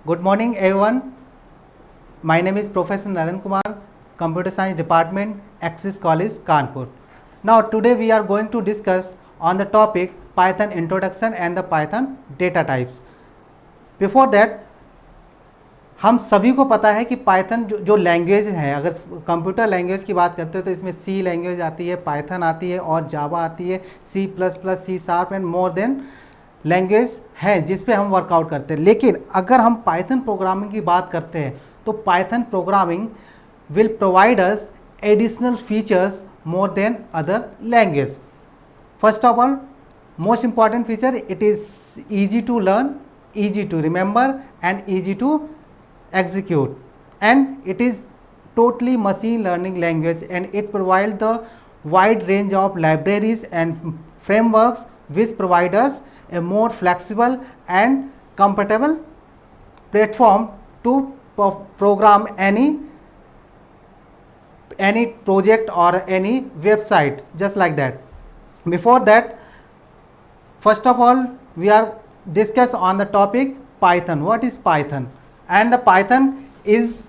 Good morning, everyone. My name is Professor Narendra Kumar, Computer Science Department, Axis College, Kanpur. Now, today we are going to discuss on the topic Python introduction and the Python data types. Before that, हम सभी को पता है कि Python जो language है, अगर computer language की बात करते हैं तो इसमें सी लैंग्वेज आती है, पाइथन आती है और जावा आती है, C plus plus, C sharp and more than language है जिस पे हम वर्कआउट करते हैं. लेकिन अगर हम पाइथन प्रोग्रामिंग की बात करते हैं तो Python programming will provide us additional features more than other language. First of all, most important feature, it is easy to learn, easy to remember and easy to execute, and it is totally machine learning language, and it provides the wide range of libraries and frameworks which provide us a more flexible and compatible platform to program any project or any website just like that. Before that, first of all, we are discuss on the topic Python. What is Python? And the Python is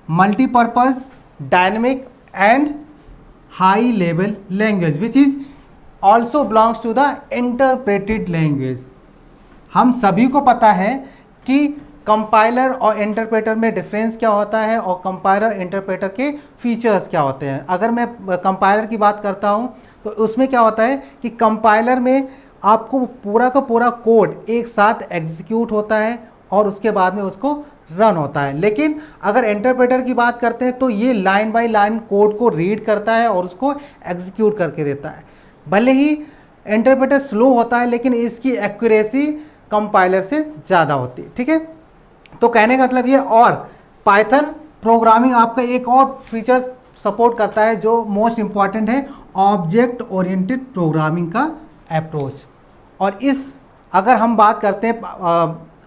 multi-purpose, dynamic and high level language which is also belongs to the interpreted language. हम सभी को पता है कि compiler और interpreter में difference क्या होता है और कंपाइलर इंटरप्रेटर के फीचर्स क्या होते हैं. अगर मैं कंपाइलर की बात करता हूं तो उसमें क्या होता है कि कंपाइलर में आपको पूरा का पूरा कोड एक साथ एग्जीक्यूट होता है और उसके बाद में उसको रन होता है. लेकिन अगर इंटरप्रेटर की बात करते हैं तो ये लाइन बाय लाइन कोड को रीड करता है और उसको एग्जीक्यूट करके देता है. भले ही इंटरप्रेटर स्लो होता है लेकिन इसकी एक्यूरेसी कंपाइलर से ज़्यादा होती है. ठीक है, तो कहने का मतलब ये. और पाइथन प्रोग्रामिंग आपका एक और फीचर सपोर्ट करता है जो मोस्ट इम्पॉर्टेंट है, ऑब्जेक्ट ओरिएंटेड प्रोग्रामिंग का अप्रोच. और इस अगर हम बात करते हैं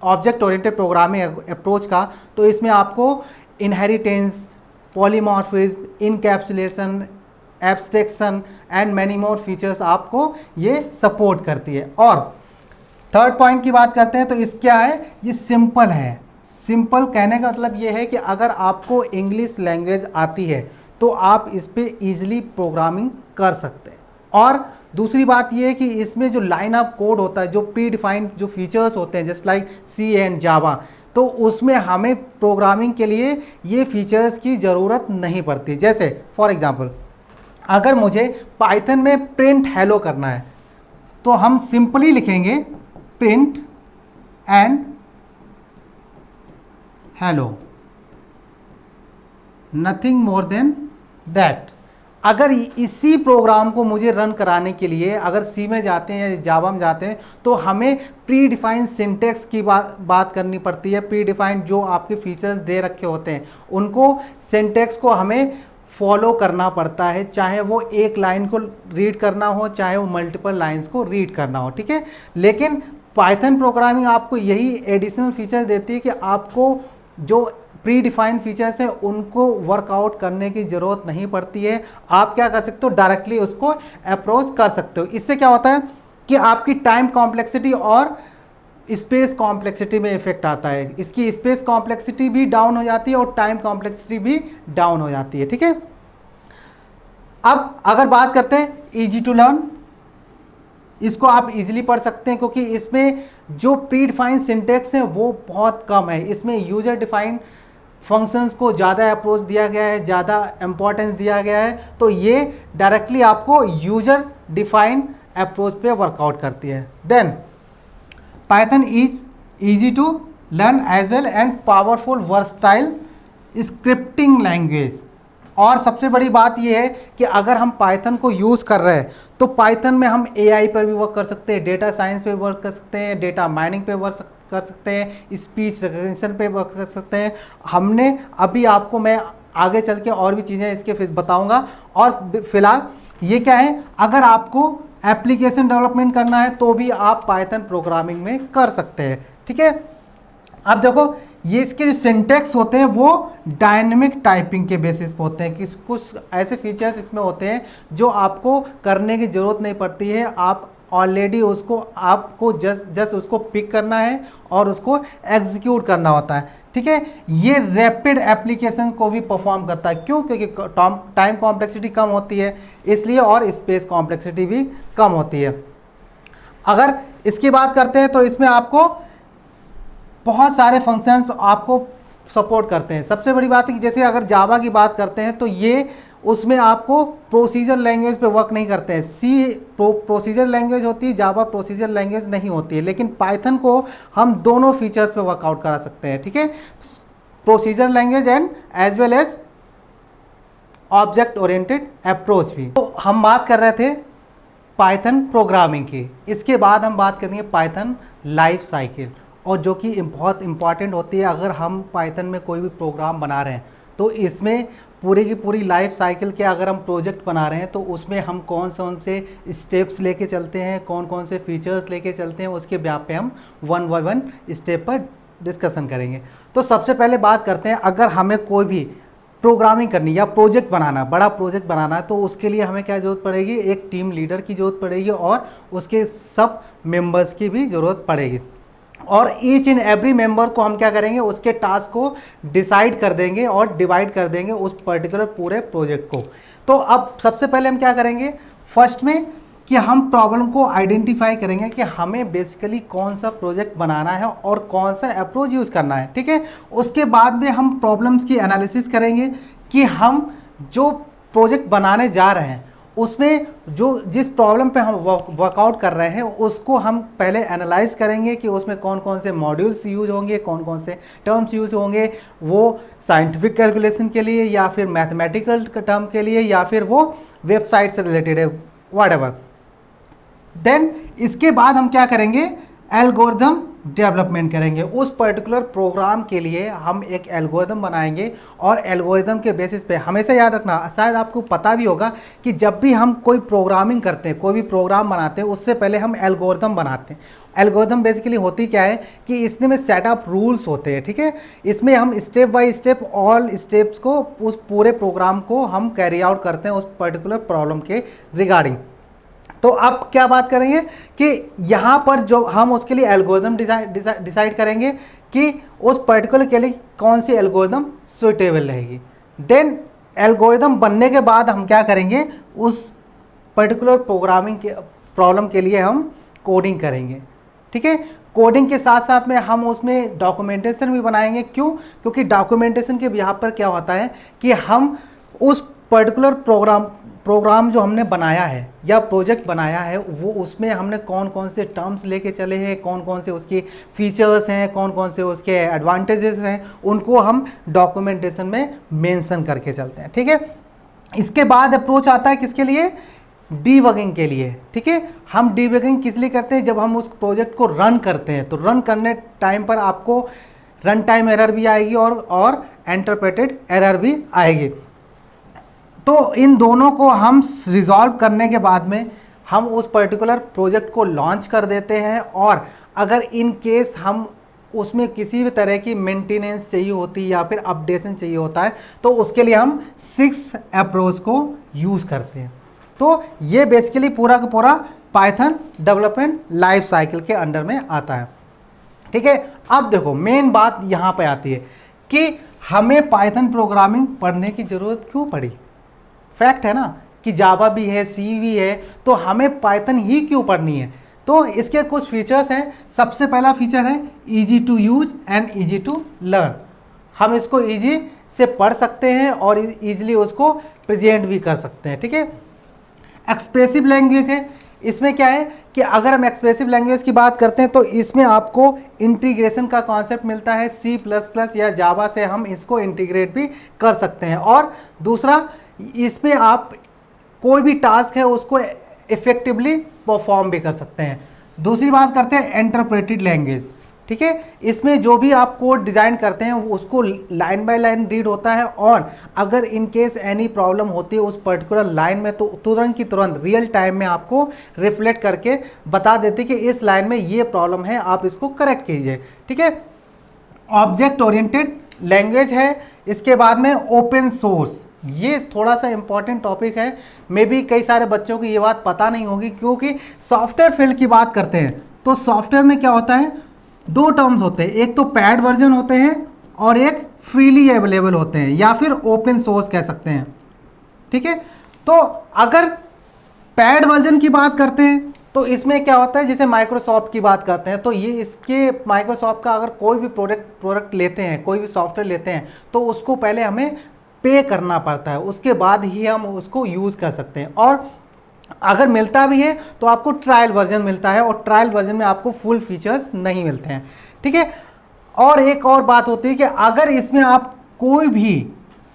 ऑब्जेक्ट ओरिएंटेड प्रोग्रामिंग अप्रोच का, तो इसमें आपको inheritance, polymorphism, encapsulation, abstraction and many more features आपको ये सपोर्ट करती है. और थर्ड पॉइंट की बात करते हैं तो इस क्या है, ये सिंपल है. सिंपल कहने का मतलब ये है कि अगर आपको इंग्लिश लैंग्वेज आती है तो आप इस पर ईजिली प्रोग्रामिंग कर सकते हैं. और दूसरी बात ये है कि इसमें जो लाइन ऑफ कोड होता है, जो प्री डिफाइंड जो फीचर्स होते हैं जस्ट लाइक सी एंड जावा, तो उसमें हमें प्रोग्रामिंग के लिए ये फीचर्स की ज़रूरत नहीं पड़ती. जैसे फॉर एग्जांपल, अगर मुझे पाइथन में प्रिंट हेलो करना है तो हम सिंपली लिखेंगे print and hello, nothing more than that. अगर इसी प्रोग्राम को मुझे रन कराने के लिए अगर सी में जाते हैं या जावा में जाते हैं तो हमें प्री डिफाइंड सिंटेक्स की बात करनी पड़ती है. प्री डिफाइंड जो आपके फीचर्स दे रखे होते हैं उनको सिंटेक्स को हमें फॉलो करना पड़ता है, चाहे वो एक लाइन को रीड करना हो चाहे वो मल्टीपल लाइंस को रीड करना हो. ठीक है, लेकिन पाइथन प्रोग्रामिंग आपको यही एडिशनल फीचर देती है कि आपको जो प्री डिफाइंड फीचर्स हैं उनको वर्कआउट करने की ज़रूरत नहीं पड़ती है. आप क्या कर सकते हो, डायरेक्टली उसको अप्रोच कर सकते हो. इससे क्या होता है कि आपकी टाइम कॉम्प्लेक्सिटी और स्पेस कॉम्प्लेक्सिटी में इफेक्ट आता है. इसकी स्पेस कॉम्प्लेक्सिटी भी डाउन हो जाती है और टाइम कॉम्प्लेक्सिटी भी डाउन हो जाती है. ठीक है, अब अगर बात करते हैं ईजी टू लर्न, इसको आप इजीली पढ़ सकते हैं क्योंकि इसमें जो प्री डिफाइंड सिंटेक्स है वो बहुत कम है. इसमें यूजर डिफाइंड फंक्शंस को ज़्यादा अप्रोच दिया गया है, ज़्यादा इम्पोर्टेंस दिया गया है, तो ये डायरेक्टली आपको यूजर डिफाइंड अप्रोच पे वर्कआउट करती है. Then Python is easy to learn as well and powerful versatile scripting language. और सबसे बड़ी बात यह है कि अगर हम पाइथन को यूज़ कर रहे हैं तो पाइथन में हम एआई पर भी वर्क कर सकते हैं, डेटा साइंस पे वर्क कर सकते हैं, डेटा माइनिंग पे वर्क कर सकते हैं, स्पीच रिकग्निशन पे वर्क कर सकते हैं. हमने अभी आपको मैं आगे चल के और भी चीज़ें इसके बताऊंगा. और फिलहाल ये क्या है, अगर आपको एप्लीकेशन डेवलपमेंट करना है तो भी आप पाइथन प्रोग्रामिंग में कर सकते हैं. ठीक है, अब देखो ये इसके जो सिंटेक्स होते हैं वो डायनेमिक टाइपिंग के बेसिस पे होते हैं कि कुछ ऐसे फीचर्स इसमें होते हैं जो आपको करने की ज़रूरत नहीं पड़ती है, आप ऑलरेडी उसको आपको जस्ट उसको पिक करना है और उसको एग्जीक्यूट करना होता है। ठीक है, ये रैपिड एप्लीकेशन को भी परफॉर्म करता है। क्यों? क्योंकि टाइम कॉम्प्लेक्सिटी कम होती है इसलिए, और स्पेस कॉम्प्लेक्सिटी भी कम होती है। अगर इसकी बात करते हैं तो इसमें आपको बहुत सारे फंक्शंस आपको सपोर्ट करते हैं। सबसे बड़ी बात है कि जैसे अगर जावा की बात करते हैं तो ये उसमें आपको प्रोसीजर लैंग्वेज पे वर्क नहीं करते हैं। सी प्रोसीजर लैंग्वेज होती है, जावा प्रोसीजर लैंग्वेज नहीं होती है, लेकिन पाइथन को हम दोनों फीचर्स पे वर्कआउट करा सकते हैं। ठीक है, procedure language and as well as object oriented approach भी। तो हम बात कर रहे थे पाइथन प्रोग्रामिंग की, इसके बाद हम बात करेंगे पाइथन लाइफ साइकिल, और जो कि बहुत इंपॉर्टेंट होती है। अगर हम पाइथन में कोई भी प्रोग्राम बना रहे हैं तो इसमें पूरी की पूरी लाइफ साइकिल के, अगर हम प्रोजेक्ट बना रहे हैं तो उसमें हम कौन से स्टेप्स लेके चलते हैं, कौन कौन से फीचर्स लेके चलते हैं, उसके ब्याप पे हम वन बाय वन स्टेप पर डिस्कशन करेंगे। तो सबसे पहले बात करते हैं, अगर हमें कोई भी प्रोग्रामिंग करनी या प्रोजेक्ट बनाना, बड़ा प्रोजेक्ट बनाना है, तो उसके लिए हमें क्या ज़रूरत पड़ेगी? एक टीम लीडर की ज़रूरत पड़ेगी और उसके सब मेंबर्स की भी ज़रूरत पड़ेगी। और ईच एंड एवरी मेंबर को हम क्या करेंगे? उसके टास्क को डिसाइड कर देंगे और डिवाइड कर देंगे उस पर्टिकुलर पूरे प्रोजेक्ट को। तो अब सबसे पहले हम क्या करेंगे फर्स्ट में कि हम प्रॉब्लम को आइडेंटिफाई करेंगे कि हमें बेसिकली कौन सा प्रोजेक्ट बनाना है और कौन सा अप्रोच यूज़ करना है। ठीक है, उसके बाद में हम प्रॉब्लम्स की एनालिसिस करेंगे कि हम जो प्रोजेक्ट बनाने जा रहे हैं उसमें जिस प्रॉब्लम पे हम वर्कआउट कर रहे हैं उसको हम पहले एनालाइज करेंगे कि उसमें कौन कौन से मॉड्यूल्स यूज होंगे, कौन कौन से टर्म्स यूज होंगे, वो साइंटिफिक कैलकुलेशन के लिए या फिर मैथमेटिकल टर्म के लिए या फिर वो वेबसाइट से रिलेटेड है, व्हाटएवर। देन इसके बाद हम क्या करेंगे? एल्गोरिथम डेवलपमेंट करेंगे। उस पर्टिकुलर प्रोग्राम के लिए हम एक एल्गोरिथम बनाएंगे और एल्गोरिथम के बेसिस पे, हमेशा याद रखना, शायद आपको पता भी होगा कि जब भी हम कोई प्रोग्रामिंग करते हैं, कोई भी प्रोग्राम बनाते हैं, उससे पहले हम एल्गोरिथम बनाते हैं। एल्गोरिथम बेसिकली होती क्या है कि इसमें में सेटअप रूल्स होते हैं। ठीक है, इसमें हम step by step all steps को, उस पूरे प्रोग्राम को हम कैरी आउट करते हैं उस पर्टिकुलर प्रॉब्लम के रिगार्डिंग। तो अब क्या बात करेंगे कि यहाँ पर जो हम उसके लिए एल्गोरिथम डिसाइड करेंगे कि उस पर्टिकुलर के लिए कौन सी एल्गोरिथम सुइटेबल रहेगी। देन एल्गोरिथम बनने के बाद हम क्या करेंगे? उस पर्टिकुलर प्रोग्रामिंग के प्रॉब्लम के लिए हम कोडिंग करेंगे। ठीक है, कोडिंग के साथ साथ में हम उसमें डॉक्यूमेंटेशन भी बनाएंगे। क्यों? क्योंकि डॉक्यूमेंटेशन के यहाँ पर क्या होता है कि हम उस पर्टिकुलर प्रोग्राम जो हमने बनाया है या प्रोजेक्ट बनाया है वो उसमें हमने कौन कौन से टर्म्स लेके चले हैं, कौन कौन से उसके फीचर्स हैं, कौन कौन से उसके एडवांटेजेस हैं, उनको हम डॉक्यूमेंटेशन में मेंशन करके चलते हैं। ठीक है, इसके बाद अप्रोच आता है किसके लिए? डीबगिंग के लिए। ठीक है, हम डीबगिंग किस लिए करते हैं? जब हम उस प्रोजेक्ट को रन करते हैं तो रन करने टाइम पर आपको रन टाइम एरर भी आएगी और इंटरप्रेटेड एरर भी आएगी। तो इन दोनों को हम रिजॉल्व करने के बाद में हम उस पर्टिकुलर प्रोजेक्ट को लॉन्च कर देते हैं। और अगर इन केस हम उसमें किसी भी तरह की मेंटेनेंस चाहिए होती है या फिर अपडेशन चाहिए होता है तो उसके लिए हम 6 अप्रोच को यूज़ करते हैं। तो ये बेसिकली पूरा का पूरा पाइथन डेवलपमेंट लाइफ साइकिल के अंडर में आता है। ठीक है, अब देखो मेन बात यहाँ पे आती है कि हमें पाइथन प्रोग्रामिंग पढ़ने की ज़रूरत क्यों पड़ी। फैक्ट है ना कि जावा भी है, सी भी है, तो हमें पाइथन ही क्यों पढ़नी है? तो इसके कुछ फीचर्स हैं। सबसे पहला फीचर है easy to use and easy to learn. हम इसको इजी से पढ़ सकते हैं और इजीली उसको प्रेजेंट भी कर सकते हैं। ठीक है, एक्सप्रेसिव लैंग्वेज है। इसमें क्या है कि अगर हम एक्सप्रेसिव लैंग्वेज की बात करते हैं तो इसमें आपको इंटीग्रेशन का कॉन्सेप्ट मिलता है। C++ या जावा से हम इसको इंटीग्रेट भी कर सकते हैं। और दूसरा, इसमें आप कोई भी टास्क है उसको इफेक्टिवली परफॉर्म भी कर सकते हैं। दूसरी बात करते हैं इंटरप्रेटेड लैंग्वेज। ठीक है, इसमें जो भी आप कोड डिज़ाइन करते हैं उसको लाइन बाय लाइन रीड होता है और अगर इन केस एनी प्रॉब्लम होती है उस पर्टिकुलर लाइन में तो तुरंत की तुरंत रियल टाइम में आपको रिफ्लेक्ट करके बता देती कि इस लाइन में ये प्रॉब्लम है, आप इसको करेक्ट कीजिए। ठीक है, ऑब्जेक्ट ओरिएंटेड लैंग्वेज है। इसके बाद में ओपन सोर्स ये थोड़ा सा इंपॉर्टेंट टॉपिक है, मे बी कई सारे बच्चों को ये बात पता नहीं होगी, क्योंकि सॉफ्टवेयर फील्ड की बात करते हैं तो सॉफ्टवेयर में क्या होता है, दो टर्म्स होते हैं, एक तो पैड वर्जन होते हैं और एक फ्रीली अवेलेबल होते हैं या फिर ओपन सोर्स कह सकते हैं। ठीक है, तो अगर पैड वर्जन की बात करते हैं तो इसमें क्या होता है, जैसे माइक्रोसॉफ्ट की बात करते हैं तो ये इसके माइक्रोसॉफ्ट का अगर कोई भी प्रोडक्ट लेते हैं, कोई भी सॉफ्टवेयर लेते हैं तो उसको पहले हमें पे करना पड़ता है, उसके बाद ही हम उसको यूज़ कर सकते हैं। और अगर मिलता भी है तो आपको ट्रायल वर्जन मिलता है और ट्रायल वर्जन में आपको फुल फीचर्स नहीं मिलते हैं। ठीक है, और एक और बात होती है कि अगर इसमें आप कोई भी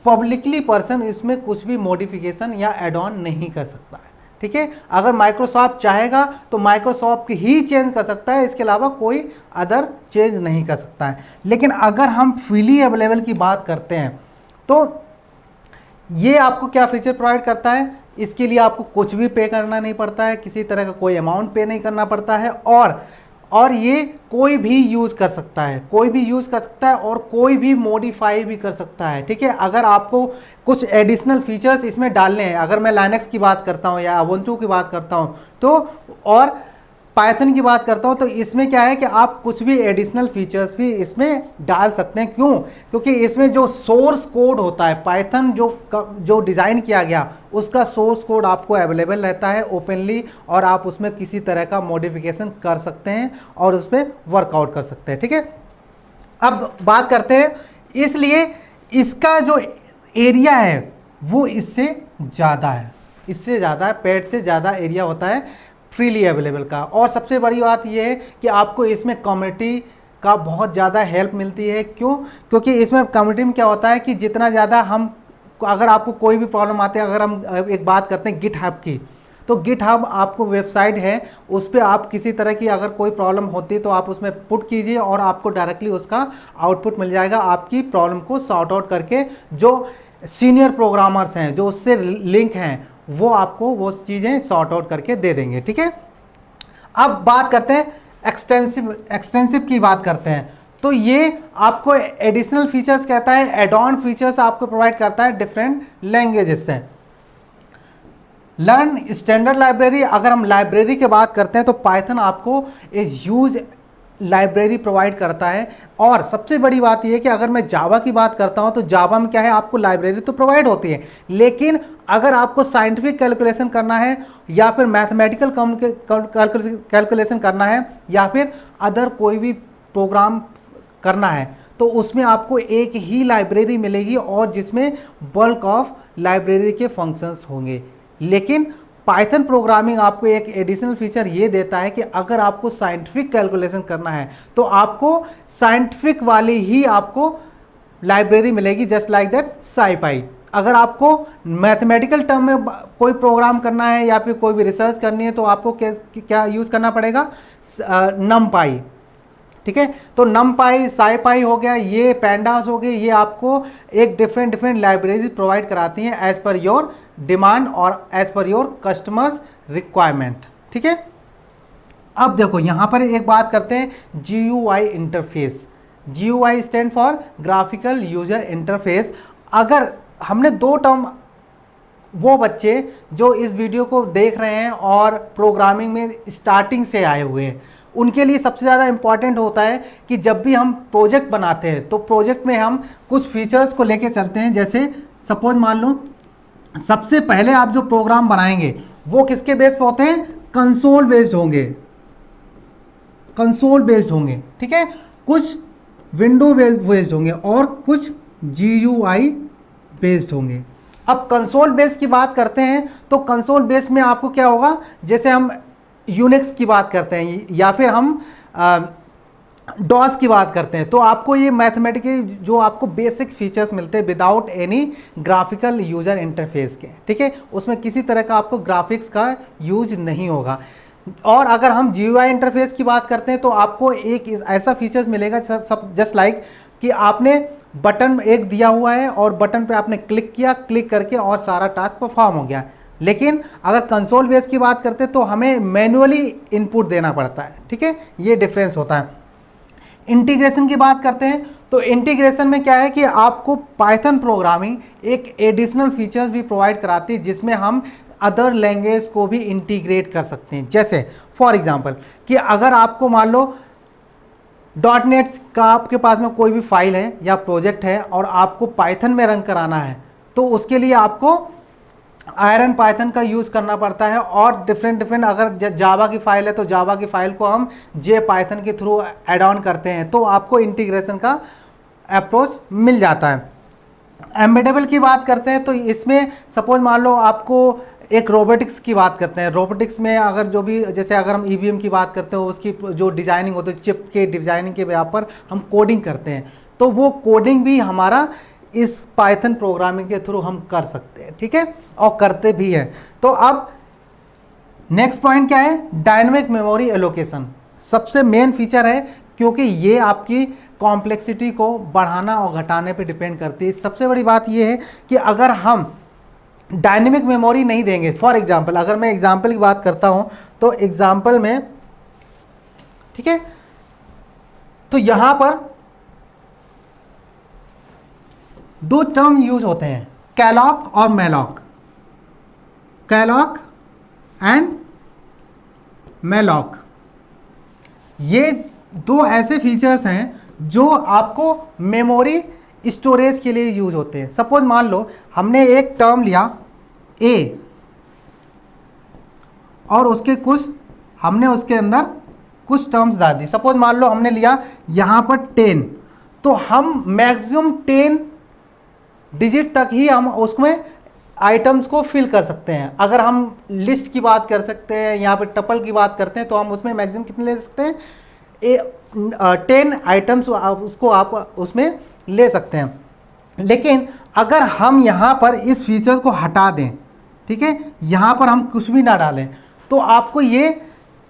पब्लिकली पर्सन इसमें कुछ भी मॉडिफिकेशन या एड ऑन नहीं कर सकता है। ठीक है, अगर माइक्रोसॉफ्ट चाहेगा तो माइक्रोसॉफ्ट ही चेंज कर सकता है, इसके अलावा कोई अदर चेंज नहीं कर सकता है। लेकिन अगर हम फ्रीली अवेलेबल की बात करते हैं तो ये आपको क्या फीचर प्रोवाइड करता है, इसके लिए आपको कुछ भी पे करना नहीं पड़ता है, किसी तरह का कोई अमाउंट पे नहीं करना पड़ता है, और ये कोई भी यूज़ कर सकता है, कोई भी यूज़ कर सकता है और कोई भी मॉडिफाई भी कर सकता है। ठीक है, अगर आपको कुछ एडिशनल फीचर्स इसमें डालने हैं, अगर मैं लाइनक्स की बात करता हूँ या उबुंटू की बात करता हूँ तो, और पाइथन की बात करता हूँ तो इसमें क्या है कि आप कुछ भी एडिशनल फीचर्स भी इसमें डाल सकते हैं। क्यों? क्योंकि इसमें जो सोर्स कोड होता है, पाइथन जो डिज़ाइन किया गया उसका सोर्स कोड आपको अवेलेबल रहता है ओपनली, और आप उसमें किसी तरह का मॉडिफिकेशन कर सकते हैं और उस पर वर्कआउट कर सकते हैं। ठीक है, अब बात करते हैं, इसलिए इसका जो एरिया है वो इससे ज़्यादा है, इससे ज़्यादा है, पैड से ज़्यादा एरिया होता है फ्रीली अवेलेबल का। और सबसे बड़ी बात यह है कि आपको इसमें कम्युनिटी का बहुत ज़्यादा हेल्प मिलती है। क्यों? क्योंकि इसमें कम्युनिटी में क्या होता है कि जितना ज़्यादा हम, अगर आपको कोई भी प्रॉब्लम आती है, अगर हम एक बात करते हैं गिटहब की, तो गिटहब आपको वेबसाइट है, उस पर आप किसी तरह की अगर कोई प्रॉब्लम होती है तो आप उसमें पुट कीजिए और आपको डायरेक्टली उसका आउटपुट मिल जाएगा, आपकी प्रॉब्लम को सॉर्ट आउट करके। जो सीनियर प्रोग्रामर्स हैं जो उससे लिंक हैं वो आपको वो चीज़ें सॉर्ट आउट करके दे देंगे। ठीक है, अब बात करते हैं एक्सटेंसिव की बात करते हैं तो ये आपको एडिशनल फीचर्स कहता है, एड ऑन फीचर्स आपको प्रोवाइड करता है डिफरेंट लैंग्वेजेस से। लर्न स्टैंडर्ड लाइब्रेरी, अगर हम लाइब्रेरी की बात करते हैं तो पाइथन आपको एक ह्यूज लाइब्रेरी प्रोवाइड करता है। और सबसे बड़ी बात यह है कि अगर मैं जावा की बात करता हूं तो जावा में क्या है, आपको लाइब्रेरी तो प्रोवाइड होती है, लेकिन अगर आपको साइंटिफिक कैलकुलेशन करना है या फिर मैथमेटिकल कैलकुलेशन करना है या फिर अदर कोई भी प्रोग्राम करना है तो उसमें आपको एक ही लाइब्रेरी मिलेगी और जिसमें बल्क ऑफ लाइब्रेरी के फंक्शंस होंगे। लेकिन पाइथन प्रोग्रामिंग आपको एक एडिशनल फीचर ये देता है कि अगर आपको साइंटिफिक कैलकुलेशन करना है तो आपको साइंटिफिक वाली ही आपको लाइब्रेरी मिलेगी, जस्ट लाइक दैट SciPy। अगर आपको मैथमेटिकल टर्म में कोई प्रोग्राम करना है या फिर कोई भी रिसर्च करनी है तो आपको क्या यूज़ करना पड़ेगा, NumPy। ठीक है, तो NumPy, SciPy हो गया, ये पैंडास हो गए, ये आपको एक डिफरेंट लाइब्रेरी प्रोवाइड कराती हैं एज पर योर डिमांड और as per your customers requirement. ठीक है, अब देखो यहाँ पर एक बात करते हैं GUI interface. GUI stand for graphical user interface. अगर हमने दो टर्म, वो बच्चे जो इस वीडियो को देख रहे हैं और प्रोग्रामिंग में स्टार्टिंग से आए हुए हैं, उनके लिए सबसे ज़्यादा इम्पॉर्टेंट होता है कि जब भी हम प्रोजेक्ट बनाते हैं तो प्रोजेक्ट में हम कुछ फीचर्स को लेके चलते हैं। जैसे सपोज मान लो सबसे पहले आप जो प्रोग्राम बनाएंगे वो किसके बेस पे होते हैं, कंसोल बेस्ड होंगे, कंसोल बेस्ड होंगे। ठीक है, कुछ विंडो बेस्ड होंगे और कुछ GUI बेस्ड होंगे। अब कंसोल बेस्ड की बात करते हैं तो कंसोल बेस्ड में आपको क्या होगा, जैसे हम यूनिक्स की बात करते हैं या फिर हम डॉस की बात करते हैं तो आपको ये मैथमेटिकल जो आपको बेसिक फीचर्स मिलते हैं without any graphical user interface के। ठीक है, उसमें किसी तरह का आपको ग्राफिक्स का यूज नहीं होगा। और अगर हम GUI इंटरफेस की बात करते हैं तो आपको एक ऐसा फीचर्स मिलेगा सब जस्ट लाइक कि आपने बटन एक दिया हुआ है और बटन पे आपने क्लिक किया, क्लिक करके और सारा टास्क परफॉर्म हो गया। लेकिन अगर कंसोल बेस की बात करते हैं तो हमें मैन्युअली इनपुट देना पड़ता है। ठीक है, ये डिफरेंस होता है। इंटीग्रेशन की बात करते हैं तो इंटीग्रेशन में क्या है कि आपको पाइथन प्रोग्रामिंग एक एडिशनल फीचर्स भी प्रोवाइड कराती है जिसमें हम अदर लैंग्वेज को भी इंटीग्रेट कर सकते हैं। जैसे फॉर एग्जांपल कि अगर आपको मान लो .NET का आपके पास में कोई भी फाइल है या प्रोजेक्ट है और आपको पाइथन में रन कराना है तो उसके लिए आपको आयरन पाइथन का यूज़ करना पड़ता है, और डिफरेंट अगर जावा की फाइल है तो जावा की फाइल को हम जे पाइथन के थ्रू ऐड ऑन करते हैं तो आपको इंटीग्रेशन का अप्रोच मिल जाता है। एम्बेडेबल की बात करते हैं तो इसमें सपोज मान लो आपको एक रोबोटिक्स की बात करते हैं, रोबोटिक्स में अगर जो भी जैसे अगर हम EVM की बात करते हैं उसकी जो डिज़ाइनिंग होती है चिप के डिज़ाइनिंग के यहाँ पर हम कोडिंग करते हैं तो वो कोडिंग भी हमारा इस पाइथन प्रोग्रामिंग के थ्रू हम कर सकते हैं, ठीक है, और करते भी हैं। तो अब नेक्स्ट पॉइंट क्या है, डायनेमिक मेमोरी एलोकेशन सबसे मेन फीचर है क्योंकि ये आपकी कॉम्प्लेक्सिटी को बढ़ाना और घटाने पे डिपेंड करती है। सबसे बड़ी बात ये है कि अगर हम डायनेमिक मेमोरी नहीं देंगे, फॉर एग्जांपल अगर मैं एग्जांपल की बात करता हूं तो एग्जांपल में, ठीक है, तो यहां पर दो टर्म यूज होते हैं, कैलॉक और मेलॉक, कैलॉक एंड मेलॉक। ये दो ऐसे फीचर्स हैं जो आपको मेमोरी स्टोरेज के लिए यूज होते हैं। सपोज मान लो हमने एक टर्म लिया a और उसके कुछ हमने उसके अंदर कुछ टर्म्स डाल दी। सपोज मान लो हमने लिया यहाँ पर 10, तो हम मैक्सिमम 10 डिजिट तक ही हम उसमें आइटम्स को फिल कर सकते हैं। अगर हम लिस्ट की बात कर सकते हैं, यहाँ पर टपल की बात करते हैं तो हम उसमें मैक्सिमम कितने ले सकते हैं, 10 आइटम्स उसको आप उसमें ले सकते हैं। लेकिन अगर हम यहाँ पर इस फीचर को हटा दें, ठीक है, यहाँ पर हम कुछ भी ना डालें तो आपको ये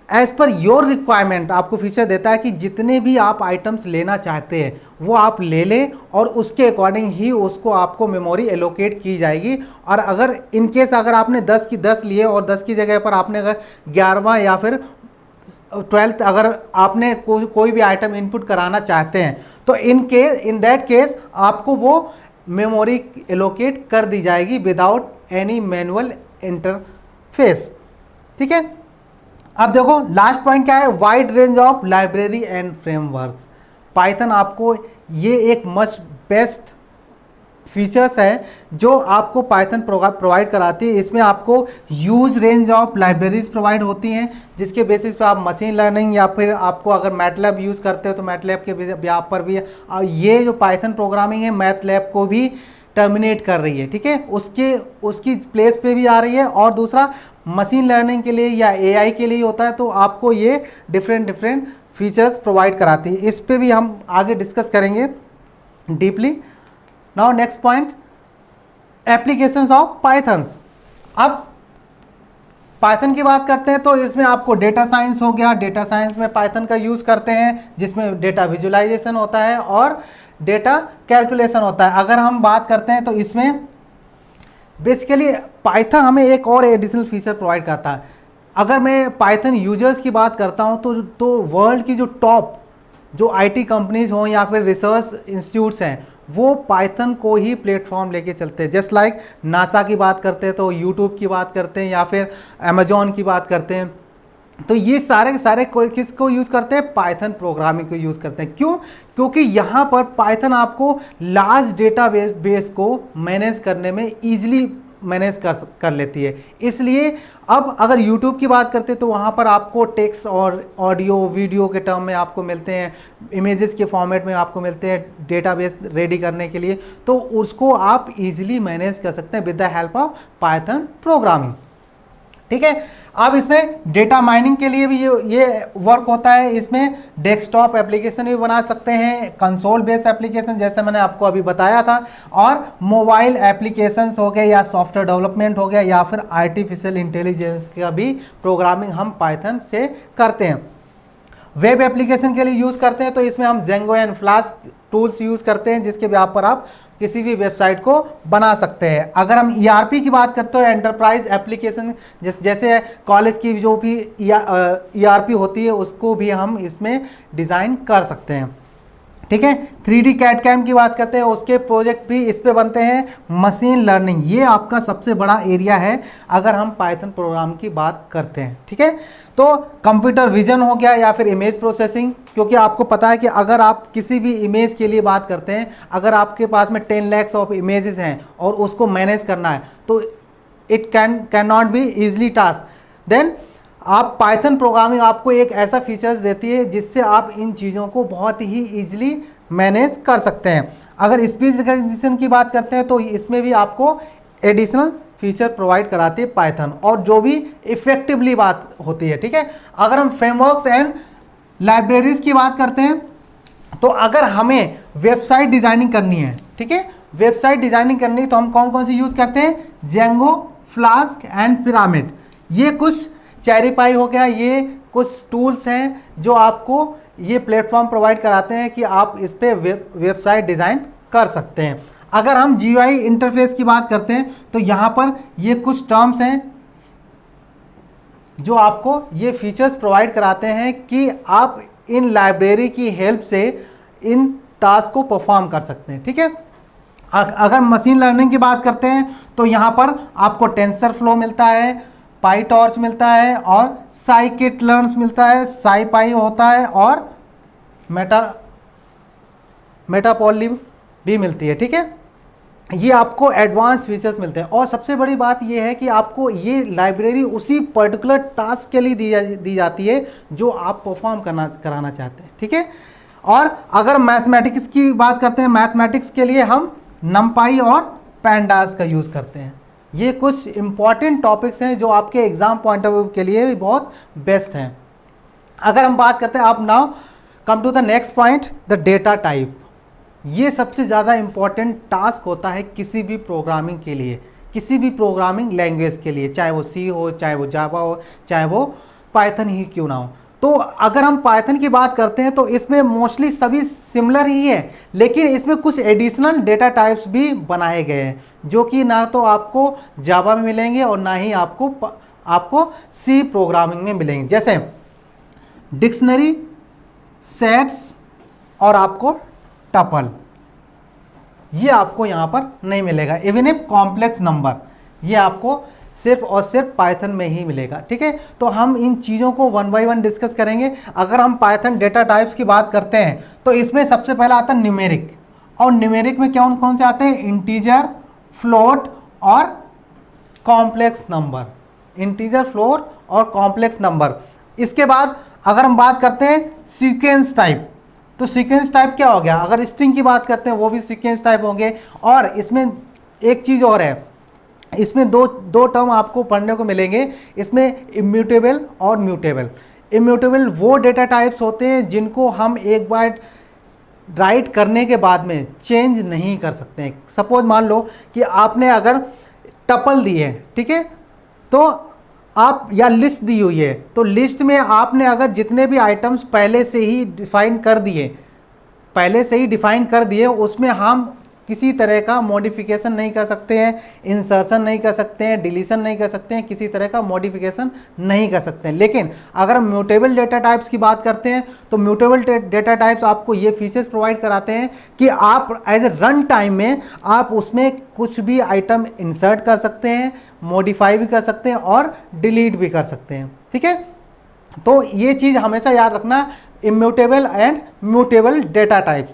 एज पर योर रिक्वायरमेंट आपको फीचर देता है कि जितने भी आप आइटम्स लेना चाहते हैं वो आप ले लें और उसके अकॉर्डिंग ही उसको आपको मेमोरी एलोकेट की जाएगी। और अगर इन केस अगर आपने 10 की 10 लिए और 10 की जगह पर आपने अगर 11वां या फिर 12th अगर आपने कोई भी आइटम इनपुट कराना चाहते हैं तो इन दैट केस आपको वो मेमोरी एलोकेट कर दी जाएगी विदाउट एनी मैनुअल इंटरफेस, ठीक है। अब देखो लास्ट पॉइंट क्या है, wide range of library and frameworks. Python आपको ये एक मच बेस्ट फीचर्स है जो आपको पाइथन प्रोवाइड कराती है। इसमें आपको huge range of libraries provide होती हैं जिसके बेसिस पे आप मशीन लर्निंग या फिर आपको अगर मैटलैब यूज़ करते हो तो मैटलैब के यहाँ पर भी ये जो पाइथन प्रोग्रामिंग है मैटलैब को भी टर्मिनेट कर रही है, ठीक है, उसकी प्लेस पे भी आ रही है। और दूसरा मशीन लर्निंग के लिए या AI के लिए होता है तो आपको ये डिफरेंट फीचर्स प्रोवाइड कराती है। इस पे भी हम आगे डिस्कस करेंगे deeply. Now next point, applications of pythons. अब पाइथन की बात करते हैं तो इसमें आपको डेटा साइंस हो गया, डेटा साइंस में पाइथन का यूज़ करते हैं जिसमें डेटा विजुअलाइजेशन होता है और डेटा कैलकुलेशन होता है। अगर हम बात करते हैं तो इसमें बेसिकली पाइथन हमें एक और एडिशनल फीचर प्रोवाइड करता है। अगर मैं पाइथन यूजर्स की बात करता हूं तो वर्ल्ड की जो टॉप जो IT कंपनीज हों या फिर रिसर्च इंस्टीट्यूट्स हैं वो पाइथन को ही प्लेटफॉर्म लेके चलते हैं। जस्ट लाइक नासा की बात करते हैं तो यूट्यूब की बात करते हैं या फिर अमेजोन की बात करते हैं, तो ये सारे के सारे किसको यूज़ करते हैं, पाइथन प्रोग्रामिंग को यूज़ करते हैं। क्यों? क्योंकि यहाँ पर पाइथन आपको लार्ज डेटा बेस को मैनेज करने में ईजिली मैनेज कर लेती है। इसलिए अब अगर YouTube की बात करते हैं तो वहाँ पर आपको टेक्स्ट और ऑडियो वीडियो के टर्म में आपको मिलते हैं, इमेजेस के फॉर्मेट में आपको मिलते हैं डेटाबेस रेडी करने के लिए, तो उसको आप इजीली मैनेज कर सकते हैं with the help of Python programming, ठीक है। अब इसमें डेटा माइनिंग के लिए भी ये वर्क होता है। इसमें डेस्कटॉप एप्लीकेशन भी बना सकते हैं, कंसोल बेस्ड एप्लीकेशन जैसे मैंने आपको अभी बताया था, और मोबाइल एप्लीकेशंस हो गए या सॉफ्टवेयर डेवलपमेंट हो गया या फिर आर्टिफिशियल इंटेलिजेंस का भी प्रोग्रामिंग हम पाइथन से करते हैं। वेब एप्लीकेशन के लिए यूज़ करते हैं तो इसमें हम Django and flask tools use करते हैं जिसके यहाँ पर आप किसी भी वेबसाइट को बना सकते हैं। अगर हम ERP की बात करते हैं, एंटरप्राइज एप्लीकेशन जैसे कॉलेज की जो भी ERP होती है उसको भी हम इसमें डिज़ाइन कर सकते हैं। ठीक है। 3D कैड कैम की बात करते हैं, उसके प्रोजेक्ट भी इस पे बनते हैं। मशीन लर्निंग, ये आपका सबसे बड़ा एरिया है अगर हम पाइथन प्रोग्राम की बात करते हैं, ठीक है। तो कंप्यूटर विजन हो गया या फिर इमेज प्रोसेसिंग, क्योंकि आपको पता है कि अगर आप किसी भी इमेज के लिए बात करते हैं, अगर आपके पास में 10 lakhs ऑफ इमेजेस हैं और उसको मैनेज करना है तो it can not be easily task. Then आप पाइथन प्रोग्रामिंग आपको एक ऐसा फीचर्स देती है जिससे आप इन चीज़ों को बहुत ही ईजिली मैनेज कर सकते हैं। अगर स्पीच रिकग्निशन की बात करते हैं तो इसमें भी आपको एडिशनल फीचर प्रोवाइड कराती है पाइथन, और जो भी इफेक्टिवली बात होती है, ठीक है। अगर हम फ्रेमवर्क्स एंड लाइब्रेरीज की बात करते हैं तो अगर हमें वेबसाइट डिजाइनिंग करनी है, ठीक है, वेबसाइट डिजाइनिंग करनी है तो हम कौन कौन से यूज करते हैं? Django, flask and pyramid. ये कुछ चेरीपाई हो गया, ये कुछ टूल्स हैं जो आपको ये प्लेटफॉर्म प्रोवाइड कराते हैं कि आप इस पे वेबसाइट डिज़ाइन कर सकते हैं। अगर हम GUI इंटरफेस की बात करते हैं तो यहाँ पर ये कुछ टर्म्स हैं जो आपको ये फीचर्स प्रोवाइड कराते हैं कि आप इन लाइब्रेरी की हेल्प से इन टास्क को परफॉर्म कर सकते हैं, ठीक है। अगर मशीन लर्निंग की बात करते हैं तो यहाँ पर आपको टेंसर फ्लो मिलता है, पाई टॉर्च मिलता है और साइकिट लर्न्स मिलता है, साइपाई होता है और मेटापोलिब भी मिलती है, ठीक है। ये आपको एडवांस फीचर्स मिलते हैं और सबसे बड़ी बात ये है कि आपको ये लाइब्रेरी उसी पर्टिकुलर टास्क के लिए दी जाती है जो आप परफॉर्म कराना चाहते हैं, ठीक है। और अगर मैथमेटिक्स की बात करते हैं, मैथमेटिक्स के लिए हम नमपाई और पैंडास का यूज़ करते हैं। ये कुछ इंपॉर्टेंट टॉपिक्स हैं जो आपके एग्जाम पॉइंट ऑफ व्यू के लिए भी बहुत बेस्ट हैं। अगर हम बात करते हैं, आप now come to the next point, the data type. ये सबसे ज़्यादा इम्पॉर्टेंट टास्क होता है किसी भी प्रोग्रामिंग के लिए, किसी भी प्रोग्रामिंग लैंग्वेज के लिए, चाहे वो C हो, चाहे वो जावा हो, चाहे वो पाइथन ही क्यों ना हो। तो अगर हम पाइथन की बात करते हैं तो इसमें मोस्टली सभी सिमिलर ही है, लेकिन इसमें कुछ एडिशनल डेटा टाइप्स भी बनाए गए हैं जो कि ना तो आपको जावा में मिलेंगे और ना ही आपको C प्रोग्रामिंग में मिलेंगे, जैसे डिक्शनरी, सेट्स और आपको टपल। ये आपको यहाँ पर नहीं मिलेगा। इवन ए कॉम्प्लेक्स नंबर, ये आपको सिर्फ और सिर्फ पाइथन में ही मिलेगा, ठीक है। तो हम इन चीज़ों को वन बाय वन डिस्कस करेंगे। अगर हम पाइथन डेटा टाइप्स की बात करते हैं तो इसमें सबसे पहला आता है न्यूमेरिक, और न्यूमेरिक में कौन कौन से आते हैं? इंटीजर, फ्लोट और कॉम्प्लेक्स नंबर। इंटीजर, फ्लोट और कॉम्प्लेक्स नंबर। इसके बाद अगर हम बात करते हैं सीक्वेंस टाइप, तो सीक्वेंस टाइप क्या हो गया? अगर स्ट्रिंग की बात करते हैं वो भी सीक्वेंस टाइप होंगे। और इसमें एक चीज़ और है, इसमें दो टर्म आपको पढ़ने को मिलेंगे, इसमें इम्यूटेबल और म्यूटेबल। इम्यूटेबल वो डेटा टाइप्स होते हैं जिनको हम एक बार राइट करने के बाद में चेंज नहीं कर सकते हैं। सपोज मान लो कि आपने अगर टपल दी है, ठीक है, तो आप या लिस्ट दी हुई है, तो लिस्ट में आपने अगर जितने भी आइटम्स पहले से ही डिफाइन कर दिए उसमें हम किसी तरह का मॉडिफिकेशन नहीं कर सकते हैं, इंसर्शन नहीं कर सकते हैं, डिलीशन नहीं कर सकते हैं, किसी तरह का मॉडिफिकेशन नहीं कर सकते हैं। लेकिन अगर हम म्यूटेबल डेटा टाइप्स की बात करते हैं तो म्यूटेबल डेटा टाइप्स आपको ये फीचर्स प्रोवाइड कराते हैं कि आप एज ए रन टाइम में आप उसमें कुछ भी आइटम इंसर्ट कर सकते हैं, मॉडिफाई भी कर सकते हैं और डिलीट भी कर सकते हैं, ठीक है। तो ये चीज़ हमेशा याद रखना, immutable and mutable data type.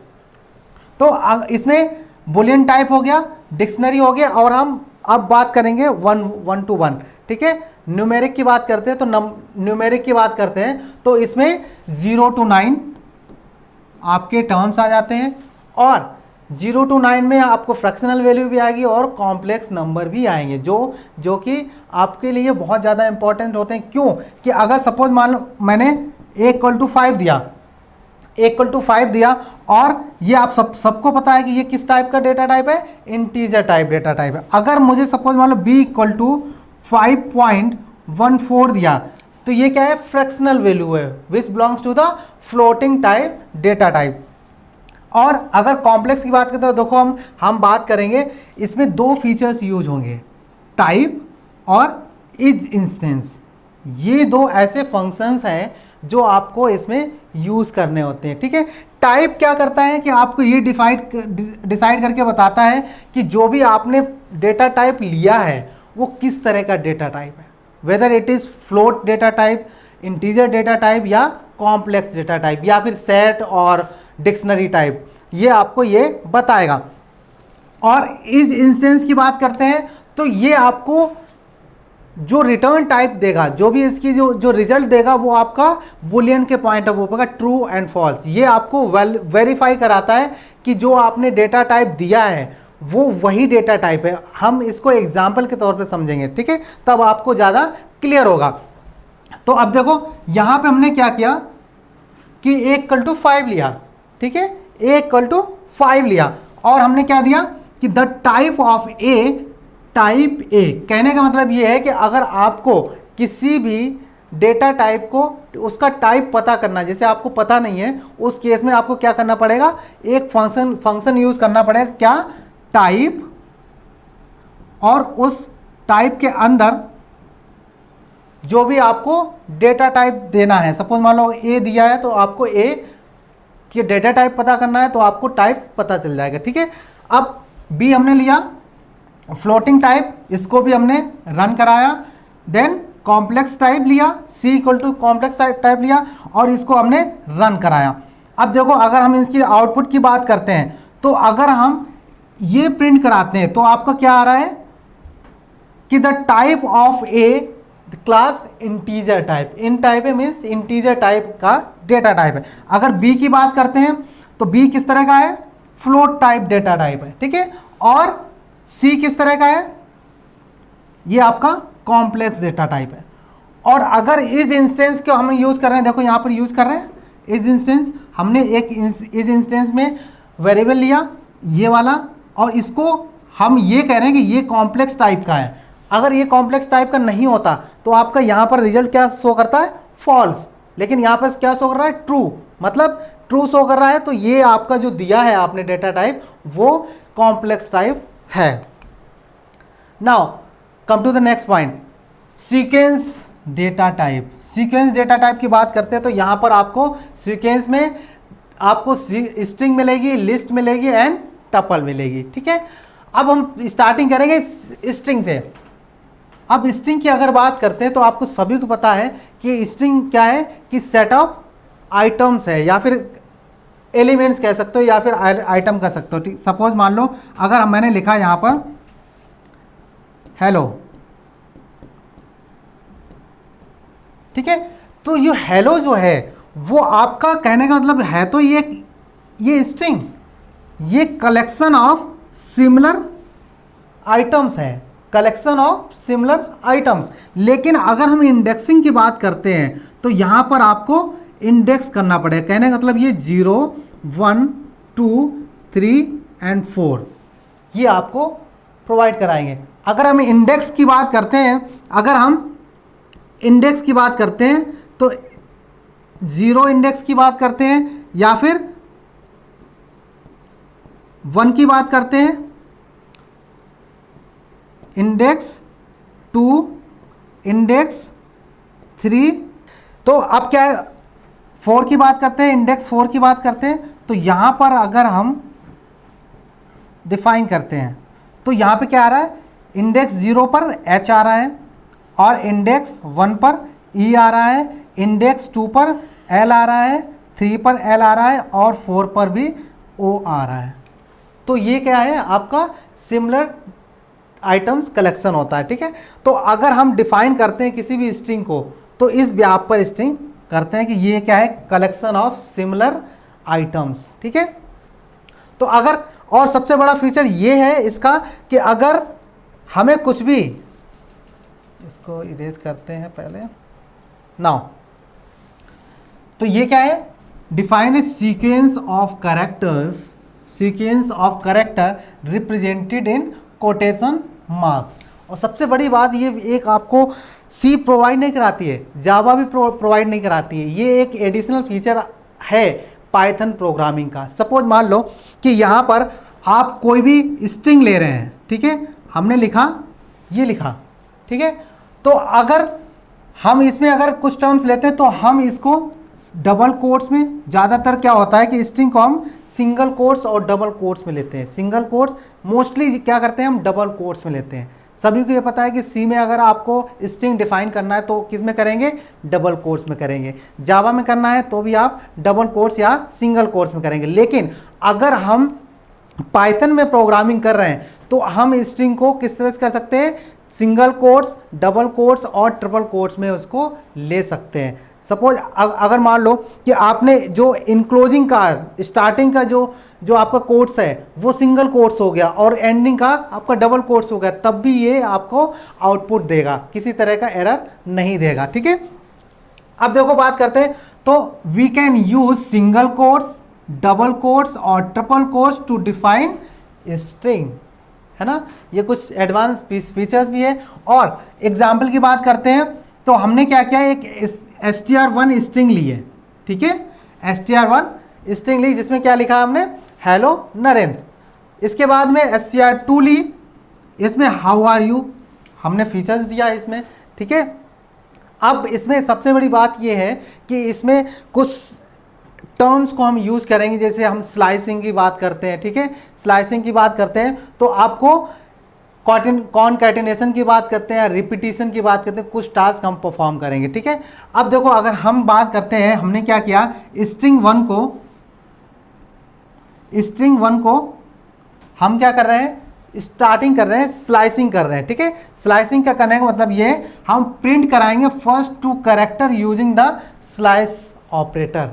तो इसमें बुलियन टाइप हो गया, डिक्शनरी हो गया, और हम अब बात करेंगे वन टू वन, ठीक है। न्यूमेरिक की बात करते हैं तो न्यूमेरिक की बात करते हैं तो इसमें 0 to 9 आपके टर्म्स आ जाते हैं, और 0 to 9 में आपको फ्रैक्शनल वैल्यू भी आएगी और कॉम्प्लेक्स नंबर भी आएंगे जो कि आपके लिए बहुत ज़्यादा इंपॉर्टेंट होते हैं। क्यों? कि अगर सपोज मान लो मैंने A=5 दिया, A=5 दिया, और ये आप सबको पता है कि ये किस टाइप का डेटा टाइप है? इंटीजर टाइप डेटा टाइप है। अगर मुझे सपोज मान लो B=5.14 दिया तो ये क्या है? फ्रैक्शनल वैल्यू है which belongs to the floating type data type. और अगर कॉम्प्लेक्स की बात करते हैं तो देखो हम बात करेंगे, इसमें दो फीचर्स यूज होंगे, टाइप और इज इंस्टेंस। ये दो ऐसे फंक्शंस हैं जो आपको इसमें यूज़ करने होते हैं, ठीक है। टाइप क्या करता है कि आपको ये डिसाइड करके बताता है कि जो भी आपने डेटा टाइप लिया है वो किस तरह का डेटा टाइप है, whether it is float data type, integer data type या कॉम्प्लेक्स डेटा टाइप या फिर सेट और डिक्शनरी टाइप, ये आपको ये बताएगा। और इस इंस्टेंस की बात करते हैं तो ये आपको जो रिटर्न टाइप देगा, जो भी इसकी जो रिजल्ट देगा वो आपका बुलियन के पॉइंट ऑफ व्यू होगा, ट्रू एंड फॉल्स। ये आपको वेरीफाई कराता है कि जो आपने डेटा टाइप दिया है वो वही डेटा टाइप है। हम इसको एग्जाम्पल के तौर पे समझेंगे, ठीक है, तब आपको ज़्यादा क्लियर होगा। तो अब देखो यहाँ पे हमने क्या किया कि A=5 लिया, ठीक है, A=5 लिया और हमने क्या दिया कि the type of type A. कहने का मतलब ये है कि अगर आपको किसी भी डेटा टाइप को उसका टाइप पता करना, जैसे आपको पता नहीं है, उस केस में आपको क्या करना पड़ेगा, एक फंक्शन यूज करना पड़ेगा, क्या, टाइप, और उस टाइप के अंदर जो भी आपको डेटा टाइप देना है, सपोज मान लो ए दिया है तो आपको ए कि डेटा टाइप पता करना है तो आपको टाइप पता चल जाएगा, ठीक है। अब बी हमने लिया फ्लोटिंग टाइप, इसको भी हमने रन कराया, देन कॉम्प्लेक्स टाइप लिया, C= कॉम्प्लेक्स टाइप लिया और इसको हमने रन कराया। अब देखो अगर हम इसकी आउटपुट की बात करते हैं तो अगर हम ये प्रिंट कराते हैं तो आपका क्या आ रहा है कि the type of A class integer type, in type है मीन्स इंटीजर टाइप का डेटा टाइप है। अगर बी की बात करते हैं तो बी किस तरह का है, फ्लोट टाइप डेटा टाइप है, ठीक है, और सी किस तरह का है, ये आपका कॉम्प्लेक्स डेटा टाइप है। और अगर इस इंस्टेंस को हम यूज कर रहे हैं, देखो यहाँ पर यूज कर रहे हैं इस इंस्टेंस, हमने एक इस इंस्टेंस में वेरिएबल लिया ये वाला और इसको हम ये कह रहे हैं कि ये कॉम्प्लेक्स टाइप का है। अगर ये कॉम्प्लेक्स टाइप का नहीं होता तो आपका यहाँ पर रिजल्ट क्या शो करता है, फॉल्स, लेकिन यहाँ पर क्या शो कर रहा है, ट्रू, मतलब ट्रू शो कर रहा है। तो ये आपका जो दिया है आपने डेटा टाइप वो कॉम्प्लेक्स टाइप है। Now come to the next point, sequence data type. Sequence data type की बात करते हैं तो यहाँ पर आपको सीक्वेंस में आपको स्ट्रिंग मिलेगी, लिस्ट मिलेगी एंड टपल मिलेगी, ठीक है। अब हम स्टार्टिंग करेंगे स्ट्रिंग से। अब स्ट्रिंग की अगर बात करते हैं तो आपको सभी को पता है कि स्ट्रिंग क्या है कि सेट ऑफ आइटम्स है या फिर एलिमेंट्स कह सकते हो या फिर आइटम कह सकते हो, ठीक। सपोज मान लो अगर मैंने लिखा यहाँ पर हेलो, ठीक है, तो ये हेलो जो है वो आपका कहने का मतलब है तो ये स्ट्रिंग, ये कलेक्शन ऑफ सिमिलर आइटम्स है, कलेक्शन ऑफ सिमिलर आइटम्स। लेकिन अगर हम इंडेक्सिंग की बात करते हैं तो यहाँ पर आपको इंडेक्स करना पड़ेगा। कहने का मतलब ये 0, 1, 2, 3 एंड 4 ये आपको प्रोवाइड कराएंगे। अगर हम इंडेक्स की बात करते हैं, अगर हम इंडेक्स की बात करते हैं तो 0 इंडेक्स की बात करते हैं या फिर 1 की बात करते हैं, इंडेक्स 2, इंडेक्स 3, तो अब क्या है 4 की बात करते हैं, इंडेक्स 4 की बात करते हैं। तो यहाँ पर अगर हम डिफाइन करते हैं तो यहाँ पे क्या आ रहा है, इंडेक्स 0 पर H आ रहा है और इंडेक्स 1 पर E आ रहा है, इंडेक्स 2 पर L आ रहा है, 3 पर L आ रहा है और 4 पर भी O आ रहा है। तो ये क्या है आपका सिमिलर आइटम्स कलेक्शन होता है, ठीक है। तो अगर हम डिफाइन करते हैं किसी भी स्ट्रिंग को तो इस व्याप पर स्ट्रिंग करते हैं कि ये क्या है, कलेक्शन ऑफ सिमिलर आइटम्स, ठीक है। तो अगर और सबसे बड़ा फीचर ये है इसका कि अगर हमें कुछ भी, इसको इरेज करते हैं पहले, नाउ तो ये क्या है, define a sequence of characters, sequence of character represented in quotation marks. और सबसे बड़ी बात ये एक आपको सी प्रोवाइड नहीं कराती है, जावा भी प्रोवाइड नहीं कराती है, ये एक एडिशनल फीचर है पाइथन प्रोग्रामिंग का। सपोज मान लो कि यहाँ पर आप कोई भी स्ट्रिंग ले रहे हैं, ठीक है, हमने लिखा ये लिखा, ठीक है, तो अगर हम इसमें अगर कुछ टर्म्स लेते हैं तो हम इसको डबल कोट्स में ज़्यादातर क्या होता है कि स्ट्रिंग को हम सिंगल कोट्स और डबल कोट्स में लेते हैं। सिंगल कोट्स मोस्टली क्या करते हैं हम डबल कोट्स में लेते हैं। सभी को ये पता है कि सी में अगर आपको स्ट्रिंग डिफाइन करना है तो किस में करेंगे, डबल कोट्स में करेंगे। जावा में करना है तो भी आप डबल कोट्स या सिंगल कोट्स में करेंगे। लेकिन अगर हम पाइथन में प्रोग्रामिंग कर रहे हैं तो हम स्ट्रिंग को किस तरह से कर सकते हैं, सिंगल कोट्स, डबल कोट्स और ट्रिपल कोट्स में उसको ले सकते हैं। सपोज अगर मान लो कि आपने जो इनक्लोजिंग का स्टार्टिंग का जो आपका कोट्स है वो सिंगल कोट्स हो गया और एंडिंग का आपका डबल कोट्स हो गया, तब भी ये आपको आउटपुट देगा, किसी तरह का एरर नहीं देगा। ठीक है, अब देखो बात करते हैं तो we can use single quotes, double quotes और triple quotes to define string, है ना। ये कुछ एडवांस फीचर्स भी है। और एग्जाम्पल की बात करते हैं तो हमने क्या किया, एक str1 स्ट्रिंग ली है। ठीक है, str1 स्ट्रिंग ली जिसमें क्या लिखा है हमने, हेलो नरेंद्र। इसके बाद में str2 ली, इसमें हाउ आर यू हमने फीचर्स दिया है इसमें। ठीक है, अब इसमें सबसे बड़ी बात ये है कि इसमें कुछ टर्म्स को हम यूज़ करेंगे, जैसे हम स्लाइसिंग की बात करते हैं। ठीक है, स्लाइसिंग की बात करते हैं तो आपको कॉनकैटिनेशन की बात करते हैं, रिपीटिशन की बात करते हैं, कुछ टास्क हम परफॉर्म करेंगे। ठीक है, अब देखो अगर हम बात करते हैं, हमने क्या किया, स्ट्रिंग वन को हम क्या कर रहे हैं, स्टार्टिंग कर रहे हैं, स्लाइसिंग कर रहे हैं। ठीक है, स्लाइसिंग का करने का मतलब ये हम प्रिंट कराएंगे first two character using the slice operator.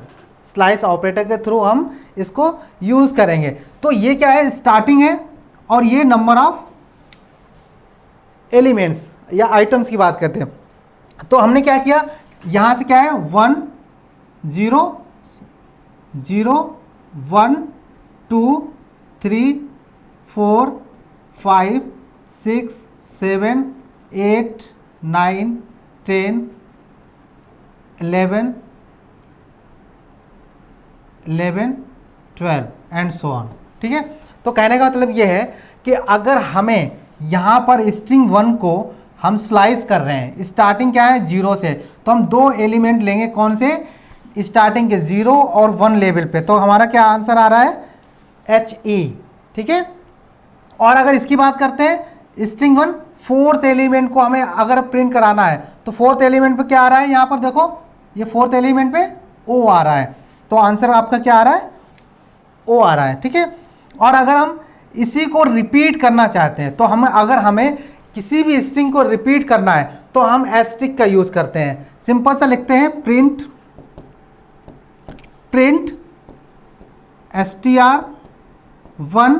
Slice operator के थ्रू हम इसको यूज करेंगे। तो ये क्या है, स्टार्टिंग है और ये नंबर ऑफ एलिमेंट्स या आइटम्स की बात करते हैं। तो हमने क्या किया, यहां से क्या है 1 0 0 1 2 3 4 5 6 7 8 9 10 11 12 एंड सो ऑन। ठीक है, तो कहने का मतलब ये है कि अगर हमें यहाँ पर स्ट्रिंग 1 को हम स्लाइस कर रहे हैं, स्टार्टिंग क्या है 0 से, तो हम दो एलिमेंट लेंगे, कौन से, स्टार्टिंग के 0 और 1 लेवल पे, तो हमारा क्या आंसर आ रहा है HE। ठीक है, और अगर इसकी बात करते हैं स्ट्रिंग 1 फोर्थ एलिमेंट को हमें अगर प्रिंट कराना है तो फोर्थ एलिमेंट पे क्या आ रहा है, यहाँ पर देखो ये फोर्थ एलिमेंट पे O आ रहा है, तो आंसर आपका क्या आ रहा है, O आ रहा है। ठीक है, और अगर हम इसी को रिपीट करना चाहते हैं तो हमें किसी भी स्ट्रिंग को रिपीट करना है तो हम एस्टिक का यूज करते हैं। सिंपल सा लिखते हैं प्रिंट str1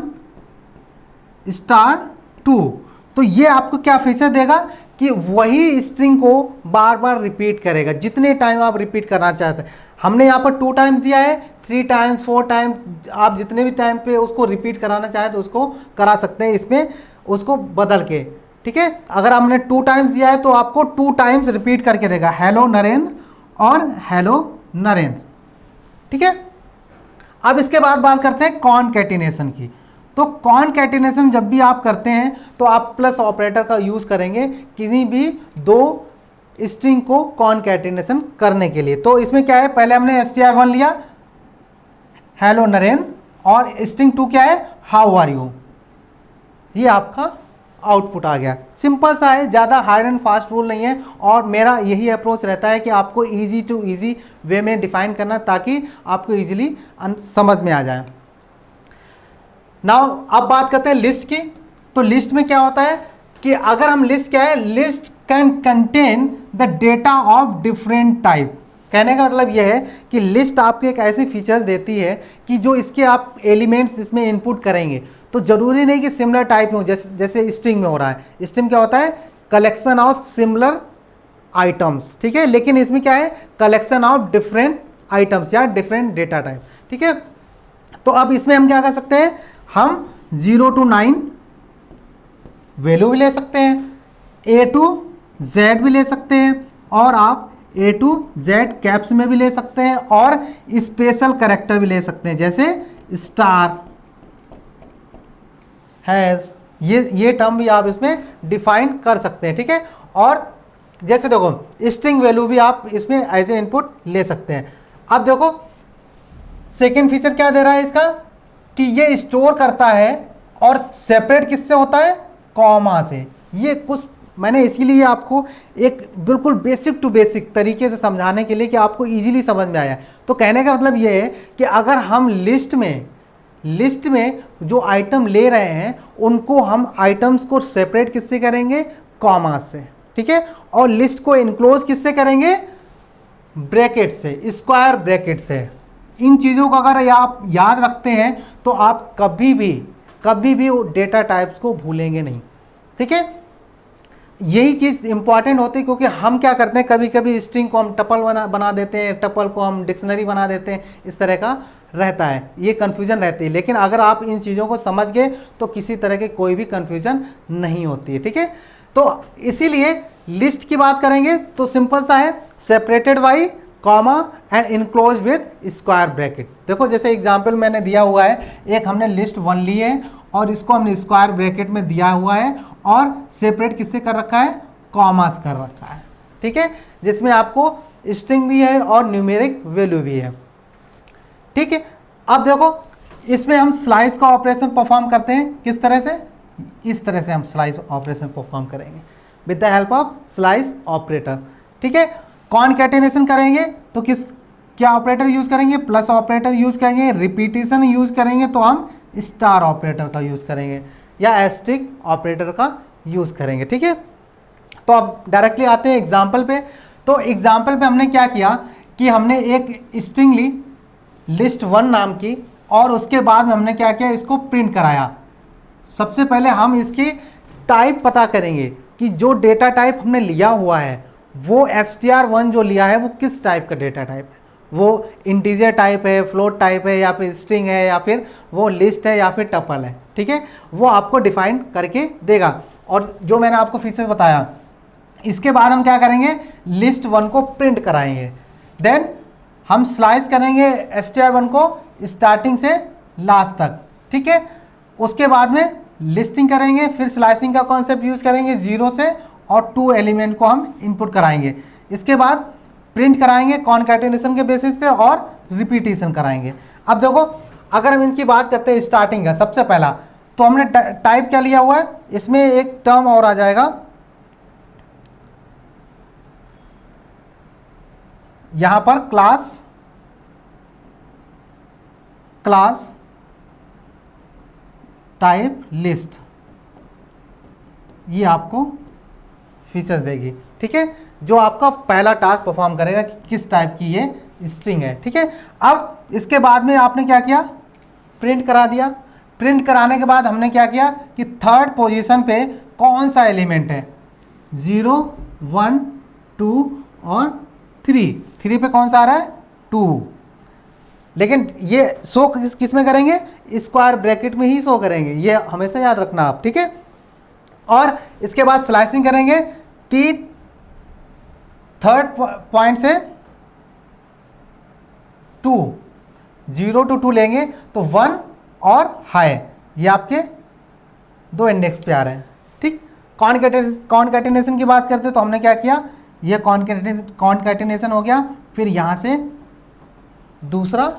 str2। तो ये आपको क्या फीचर देगा कि वही स्ट्रिंग को बार बार रिपीट करेगा जितने टाइम आप रिपीट करना चाहते हैं। हमने यहाँ पर 2 टाइम्स दिया है, 3 टाइम्स 4 टाइम, आप जितने भी टाइम पे उसको रिपीट कराना चाहें तो उसको करा सकते हैं इसमें उसको बदल के। ठीक है, अगर हमने 2 टाइम्स दिया है तो आपको 2 टाइम्स रिपीट करके देगा, हेलो नरेंद्र और हेलो नरेंद्र। ठीक है, अब इसके बाद बात करते हैं कॉनकैटिनेशन की। तो कॉनकैटिनेशन जब भी आप करते हैं तो आप प्लस ऑपरेटर का यूज करेंगे किसी भी दो स्ट्रिंग को कॉनकैटिनेशन करने के लिए। तो इसमें क्या है, पहले हमने str1 लिया हेलो नरेंद्र और स्ट्रिंग 2 क्या है, हाउ आर यू, ये आपका आउटपुट आ गया। सिंपल सा है, ज़्यादा हार्ड एंड फास्ट रूल नहीं है, और मेरा यही अप्रोच रहता है कि आपको इजी टू इजी वे में डिफाइन करना ताकि आपको इजीली समझ में आ जाए। नाउ अब बात करते हैं लिस्ट की। तो लिस्ट में क्या होता है कि अगर हम लिस्ट क्या है, list can contain the data of different type. कहने का मतलब यह है कि लिस्ट आपको एक ऐसी फीचर्स देती है कि जो इसके आप एलिमेंट्स इसमें इनपुट करेंगे तो ज़रूरी नहीं कि सिमिलर टाइप में हो, जैसे स्ट्रिंग में हो रहा है। स्ट्रिंग क्या होता है, कलेक्शन ऑफ सिमिलर आइटम्स। ठीक है, लेकिन इसमें क्या है, कलेक्शन ऑफ डिफरेंट आइटम्स या डिफरेंट डेटा टाइप। ठीक है, तो अब इसमें हम क्या कर सकते हैं, हम 0 to 9 वैल्यू भी ले सकते हैं, A to Z भी ले सकते हैं, और आप A to Z कैप्स में भी ले सकते हैं, और स्पेशल कैरेक्टर भी ले सकते हैं जैसे स्टार, हैज, ये टर्म भी आप इसमें डिफाइन कर सकते हैं। ठीक है, और जैसे देखो स्ट्रिंग वैल्यू भी आप इसमें एज ए इनपुट ले सकते हैं। अब देखो सेकेंड फीचर क्या दे रहा है इसका, कि ये स्टोर करता है और सेपरेट किससे होता है, कॉमा से। ये कुछ मैंने इसीलिए आपको एक बिल्कुल बेसिक टू बेसिक तरीके से समझाने के लिए कि आपको इजीली समझ में आया। तो कहने का मतलब ये है कि अगर हम लिस्ट में जो आइटम ले रहे हैं उनको हम आइटम्स को सेपरेट किससे करेंगे, कॉमा से, ठीक है। और लिस्ट को इनक्लोज किससे करेंगे, ब्रैकेट से, स्क्वायर ब्रैकेट से। इन चीज़ों को अगर आप याद रखते हैं तो आप कभी भी डेटा टाइप्स को भूलेंगे नहीं, ठीक है। यही चीज़ इंपॉर्टेंट होती है, क्योंकि हम क्या करते हैं कभी कभी स्ट्रिंग को हम टपल बना देते हैं, टपल को हम डिक्शनरी बना देते हैं, इस तरह का रहता है, ये कन्फ्यूजन रहती है। लेकिन अगर आप इन चीज़ों को समझ गए तो किसी तरह की कोई भी कन्फ्यूजन नहीं होती है, ठीक है। तो इसीलिए लिस्ट की बात करेंगे तो सिंपल सा है, separated by comma and enclose with square bracket. देखो जैसे एग्जांपल मैंने दिया हुआ है, एक हमने लिस्ट 1 ली है और इसको हमने स्क्वायर ब्रैकेट में दिया हुआ है और सेपरेट किससे कर रखा है, कॉमा से कर रखा है, ठीक है, जिसमें आपको स्ट्रिंग भी है और न्यूमेरिक वैल्यू भी है, ठीक है। अब देखो इसमें हम स्लाइस का ऑपरेशन परफॉर्म करते हैं, किस तरह से, इस तरह से हम स्लाइस ऑपरेशन परफॉर्म करेंगे with the help of slice operator, ठीक है। कॉनकैटिनेशन करेंगे तो क्या ऑपरेटर यूज करेंगे, प्लस ऑपरेटर यूज करेंगे। रिपीटिशन यूज करेंगे तो हम स्टार ऑपरेटर का यूज करेंगे या एस्ट्रिक ऑपरेटर का यूज करेंगे, ठीक है। तो अब डायरेक्टली आते हैं एग्जाम्पल पे। तो एग्जाम्पल पे हमने क्या किया कि हमने एक स्ट्रिंग ली लिस्ट 1 नाम की और उसके बाद में हमने क्या किया, इसको प्रिंट कराया। सबसे पहले हम इसकी टाइप पता करेंगे कि जो डेटा टाइप हमने लिया हुआ है वो str1 जो लिया है वो किस टाइप का डेटा टाइप है, वो इंटीजर टाइप है, फ्लोट टाइप है, या फिर स्ट्रिंग है, या फिर वो लिस्ट है, या फिर टपल है, ठीक है। वो आपको डिफाइन करके देगा। और जो मैंने आपको फीचर बताया, इसके बाद हम क्या करेंगे, लिस्ट 1 को प्रिंट कराएंगे। देन हम स्लाइस करेंगे str1 को स्टार्टिंग से लास्ट तक, ठीक है। उसके बाद में लिस्टिंग करेंगे, फिर स्लाइसिंग का कॉन्सेप्ट यूज करेंगे 0 से, और 2 एलिमेंट को हम इनपुट कराएंगे। इसके बाद प्रिंट कराएंगे कॉनकैटिनेशन के बेसिस पे और रिपीटिशन कराएंगे। अब देखो अगर हम इनकी बात करते हैं स्टार्टिंग का, सबसे पहला तो हमने टाइप क्या लिया हुआ है, इसमें एक टर्म और आ जाएगा, यहां पर क्लास टाइप लिस्ट, ये आपको फीचर्स देगी, ठीक है, जो आपका पहला टास्क परफॉर्म करेगा कि किस टाइप की ये स्ट्रिंग है, ठीक है। अब इसके बाद में आपने क्या किया, प्रिंट करा दिया। प्रिंट कराने के बाद हमने क्या किया कि थर्ड पोजीशन पे कौन सा एलिमेंट है, 0 1 2 और 3 पे कौन सा आ रहा है, 2। लेकिन ये शो किस में करेंगे, स्क्वायर ब्रैकेट में ही शो करेंगे, ये हमेशा याद रखना आप, ठीक है। और इसके बाद स्लाइसिंग करेंगे, थर्ड पॉइंट से 2 0 to 2 लेंगे तो 1 और हाई, ये आपके 2 इंडेक्स पे आ रहे हैं, ठीक। कॉनकैटिनेशन की बात करते तो हमने क्या किया, ये कॉनकैटिनेशन हो गया। फिर यहाँ से दूसरा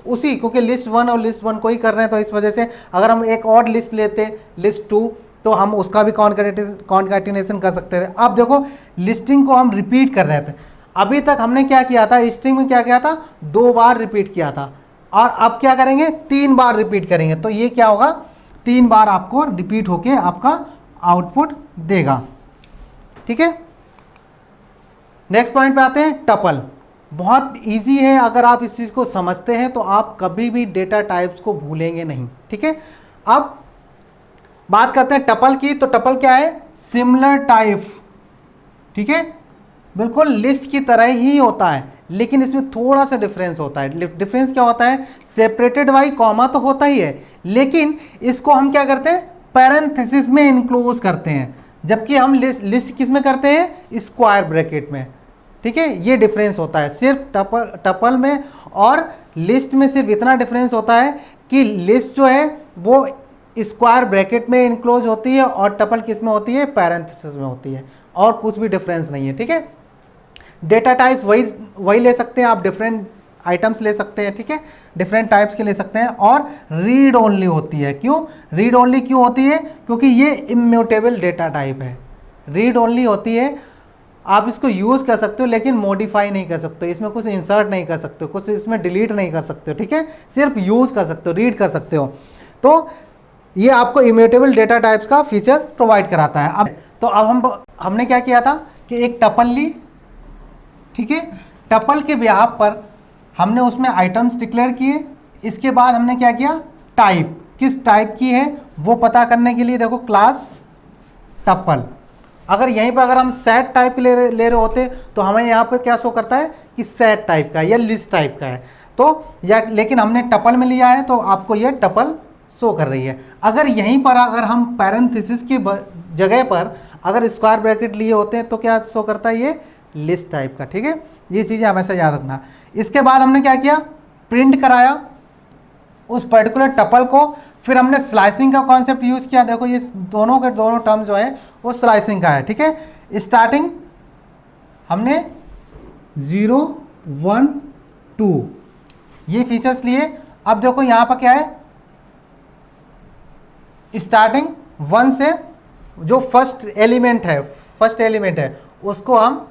उसी, क्योंकि लिस्ट 1 और लिस्ट 1 को ही कर रहे हैं तो इस वजह से अगर हम एक और लिस्ट लेते लिस्ट 2 तो हम उसका भी कॉनकैटिनेशन कर सकते थे। अब देखो लिस्टिंग को हम रिपीट कर रहे थे, अभी तक हमने क्या किया था, स्ट्रिंग में क्या किया था, 2 बार रिपीट किया था, और अब क्या करेंगे, 3 बार रिपीट करेंगे। तो ये क्या होगा, 3 बार आपको रिपीट होके आपका आउटपुट देगा, ठीक है। नेक्स्ट पॉइंट पे आते हैं, टपल। बहुत इजी है, अगर आप इस चीज़ को समझते हैं तो आप कभी भी डेटा टाइप्स को भूलेंगे नहीं, ठीक है। अब बात करते हैं टपल की। तो टपल क्या है, सिमिलर टाइप, ठीक है, बिल्कुल लिस्ट की तरह ही होता है, लेकिन इसमें थोड़ा सा डिफरेंस होता है। डिफरेंस क्या होता है, सेपरेटेड बाई कॉमा तो होता ही है, लेकिन इसको हम क्या करते हैं, पैरेंथेसिस में इनक्लोज करते हैं, जबकि हम लिस्ट किस में करते हैं, स्क्वायर ब्रैकेट में, ठीक है। ये डिफरेंस होता है सिर्फ टपल में और लिस्ट में। सिर्फ इतना डिफरेंस होता है कि लिस्ट जो है वो स्क्वायर ब्रैकेट में इनक्लोज होती है और टपल किस में होती है, पैरेंथेसिस में होती है, और कुछ भी डिफरेंस नहीं है, ठीक है। डेटा टाइप्स वही ले सकते हैं आप, डिफरेंट आइटम्स ले सकते हैं, ठीक है, डिफरेंट टाइप्स के ले सकते हैं। और रीड ओनली होती है। क्यों रीड ओनली क्यों होती है? क्योंकि ये इम्यूटेबल डेटा टाइप है। रीड ओनली होती है, आप इसको यूज़ कर सकते हो लेकिन मॉडिफाई नहीं कर सकते हो, इसमें कुछ इंसर्ट नहीं कर सकते हो, कुछ इसमें डिलीट नहीं कर सकते हो, ठीक है, सिर्फ यूज़ कर सकते हो, रीड कर सकते हो। तो ये आपको इम्यूटेबल डेटा टाइप्स का फीचर्स प्रोवाइड कराता है। अब हमने क्या किया था कि एक टपल ली, ठीक है, टपल के बिहाफ पर हमने उसमें आइटम्स डिक्लेयर किए। इसके बाद हमने क्या किया, टाइप किस टाइप की है वो पता करने के लिए देखो क्लास टपल। अगर यहीं पर अगर हम सेट टाइप ले रहे होते तो हमें यहाँ पर क्या शो करता है कि सेट टाइप का या लिस्ट टाइप का है, तो या लेकिन हमने टपल में लिया है तो आपको ये टपल शो कर रही है। अगर यहीं पर अगर हम पैरेंथेसिस की जगह पर अगर स्क्वायर ब्रैकेट लिए होते हैं तो क्या शो करता है, ये लिस्ट टाइप का, ठीक है, ये चीज़ें हमेशा याद रखना। इसके बाद हमने क्या किया, प्रिंट कराया उस पर्टिकुलर टपल को। फिर हमने स्लाइसिंग का कॉन्सेप्ट यूज़ किया। देखो ये दोनों के दोनों टर्म जो है वो स्लाइसिंग का है, ठीक है। स्टार्टिंग हमने 0 1 2 ये फीचर्स लिए। अब देखो यहाँ पर क्या है, स्टार्टिंग 1 से जो फर्स्ट एलिमेंट है उसको हम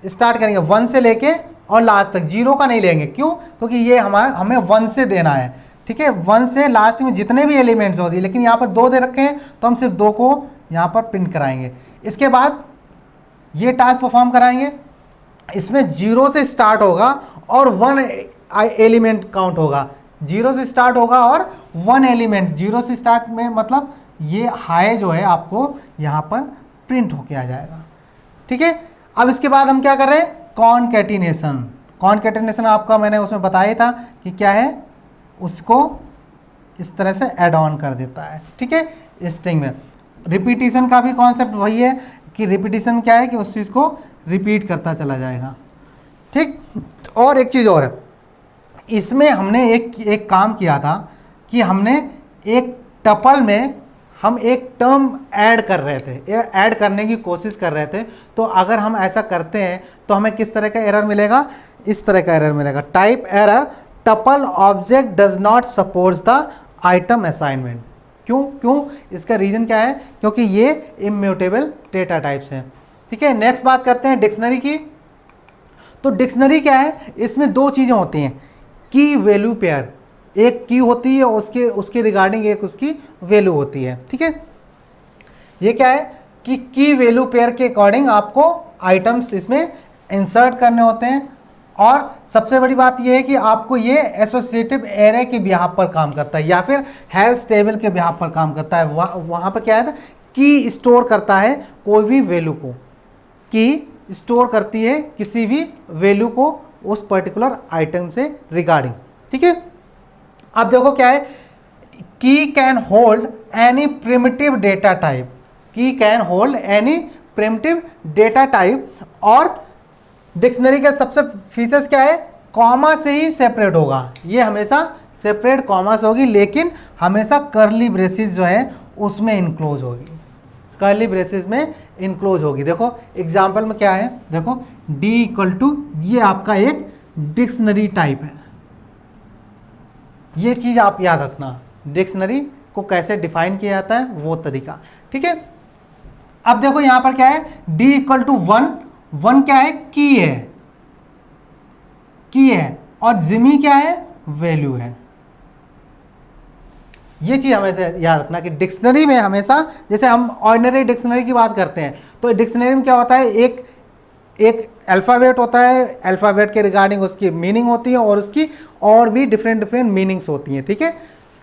स्टार्ट करेंगे 1 से लेके और लास्ट तक, 0 का नहीं लेंगे। क्यों? क्योंकि ये हमें 1 से देना है, ठीक है, 1 से लास्ट में जितने भी एलिमेंट्स होती है, लेकिन यहाँ पर 2 दे रखे हैं तो हम सिर्फ 2 को यहाँ पर प्रिंट कराएंगे। इसके बाद ये टास्क परफॉर्म कराएंगे। इसमें 0 से स्टार्ट होगा और 1 एलिमेंट काउंट होगा। 0 से स्टार्ट होगा और 1 एलिमेंट 0 से स्टार्ट में मतलब ये हाई जो है आपको यहाँ पर प्रिंट होके आ जाएगा, ठीक है। अब इसके बाद हम क्या कर रहे हैं, कॉन्कैटिनेशन आपका मैंने उसमें बताया था कि क्या है, उसको इस तरह से ऐड ऑन कर देता है, ठीक है। स्ट्रिंग में रिपीटिशन का भी कॉन्सेप्ट वही है कि रिपीटिशन क्या है कि उस चीज़ को रिपीट करता चला जाएगा, ठीक। और एक चीज़ और है, इसमें हमने एक काम किया था कि हमने एक टपल में हम एक टर्म ऐड कर रहे थे, ऐड करने की कोशिश कर रहे थे। तो अगर हम ऐसा करते हैं तो हमें किस तरह का एरर मिलेगा, इस तरह का एरर मिलेगा, type error tuple object does not supports the item assignment. क्यों? इसका रीज़न क्या है, क्योंकि ये इम्यूटेबल डेटा टाइप्स हैं, ठीक है। नेक्स्ट बात करते हैं डिक्शनरी की। तो डिक्शनरी क्या है, इसमें 2 चीज़ें होती हैं, की वैल्यू पेयर, एक की होती है उसके रिगार्डिंग एक उसकी वैल्यू होती है, ठीक है। ये क्या है कि की वैल्यू पेयर के अकॉर्डिंग आपको आइटम्स इसमें इंसर्ट करने होते हैं। और सबसे बड़ी बात यह है कि आपको ये एसोसिएटिव एरे के बिहाफ पर काम करता है या फिर हैश टेबल के बिहाफ पर काम करता है। वहाँ पर क्या है, की स्टोर करता है कोई भी वैल्यू को, की स्टोर करती है किसी भी वैल्यू को उस पर्टिकुलर आइटम से रिगार्डिंग, ठीक है। अब देखो क्या है, key can hold any primitive data type, key can hold any primitive data type. और डिक्शनरी का सबसे फीचर्स क्या है, कॉमा से ही सेपरेट होगा, ये हमेशा सेपरेट कॉमा से होगी, लेकिन हमेशा कर्ली ब्रेसेस जो है उसमें इनक्लोज होगी, कर्ली ब्रेसेस में इनक्लोज होगी। देखो एग्जाम्पल में क्या है, देखो डी इक्वल टू, ये आपका एक डिक्शनरी टाइप है, ये चीज़ आप याद रखना, डिक्शनरी को कैसे डिफाइन किया जाता है वो तरीका, ठीक है। अब देखो यहाँ पर क्या है, डी इक्वल टू 1 क्या है, की है और जिमी क्या है, वैल्यू है। ये चीज़ हमेशा याद रखना कि डिक्शनरी में हमेशा, जैसे हम ऑर्डिनरी डिक्शनरी की बात करते हैं तो डिक्शनरी में क्या होता है, एक अल्फ़ाबेट होता है, अल्फ़ाबेट के रिगार्डिंग उसकी मीनिंग होती है और उसकी और भी डिफरेंट मीनिंग्स होती हैं, ठीक है,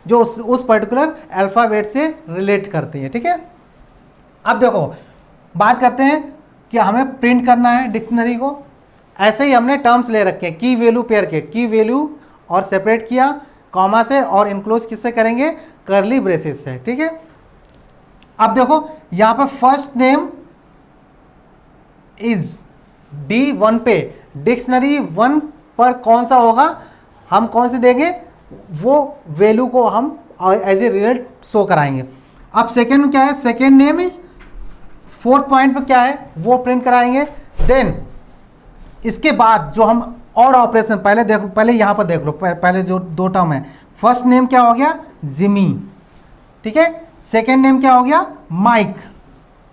जो उस पर्टिकुलर अल्फ़ाबेट से रिलेट करती हैं, ठीक है। अब देखो बात करते हैं कि हमें प्रिंट करना है डिक्शनरी को। ऐसे ही हमने टर्म्स ले रखे हैं की वैल्यू पेयर के, की वैल्यू और सेपरेट किया कॉमा से और इनक्लोज किससे करेंगे, कर्ली ब्रेसेस से, ठीक है। अब देखो यहाँ पर फर्स्ट नेम इज D1 पे, डिक्शनरी 1 पर कौन सा होगा, हम कौन से देंगे, वो वैल्यू को हम एज ए रिजल्ट शो कराएंगे। अब सेकेंड में क्या है, second name is, 4th point पर क्या है वो प्रिंट कराएंगे। देन इसके बाद जो हम और ऑपरेशन पहले देख, पहले यहाँ पर देख लो, पहले जो दो टर्म है, फर्स्ट नेम क्या हो गया, जिमी, ठीक है, सेकेंड नेम क्या हो गया, माइक,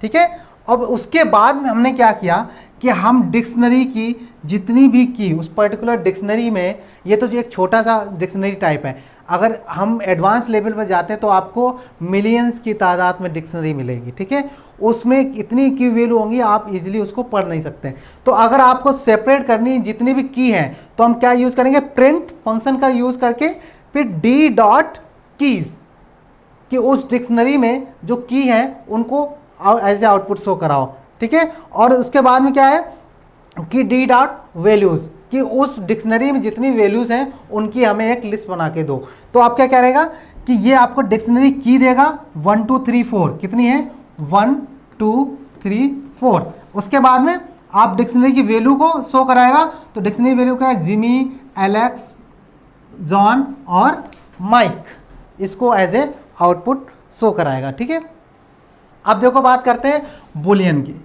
ठीक है। अब उसके बाद में हमने क्या किया कि हम डिक्शनरी की जितनी भी की उस पर्टिकुलर डिक्शनरी में, ये तो जो एक छोटा सा डिक्शनरी टाइप है, अगर हम एडवांस लेवल पर जाते हैं तो आपको मिलियंस की तादाद में डिक्शनरी मिलेगी, ठीक है। उसमें इतनी की वैल्यू होंगी आप इजीली उसको पढ़ नहीं सकते। तो अगर आपको सेपरेट करनी जितनी भी की हैं तो हम क्या यूज़ करेंगे, प्रिंट फंक्शन का यूज़ करके फिर डी डॉट कीज़ कि उस डिक्शनरी में जो की है उनको एज ए आउटपुट शो कराओ, ठीक है। और उसके बाद में क्या है कि डी डॉट वैल्यूज़ कि उस डिक्शनरी में जितनी वैल्यूज़ हैं उनकी हमें एक लिस्ट बना के दो। तो आप क्या करेगा कि ये आपको डिक्शनरी की देगा 1 2 3 4, कितनी है 1 2 3 4। उसके बाद में आप डिक्शनरी की वैल्यू को शो कराएगा, तो डिक्शनरी वैल्यू क्या है, जिमी, एलेक्स, जॉन और माइक, इसको एज ए आउटपुट शो कराएगा, ठीक है। अब देखो बात करते हैं बुलियन की।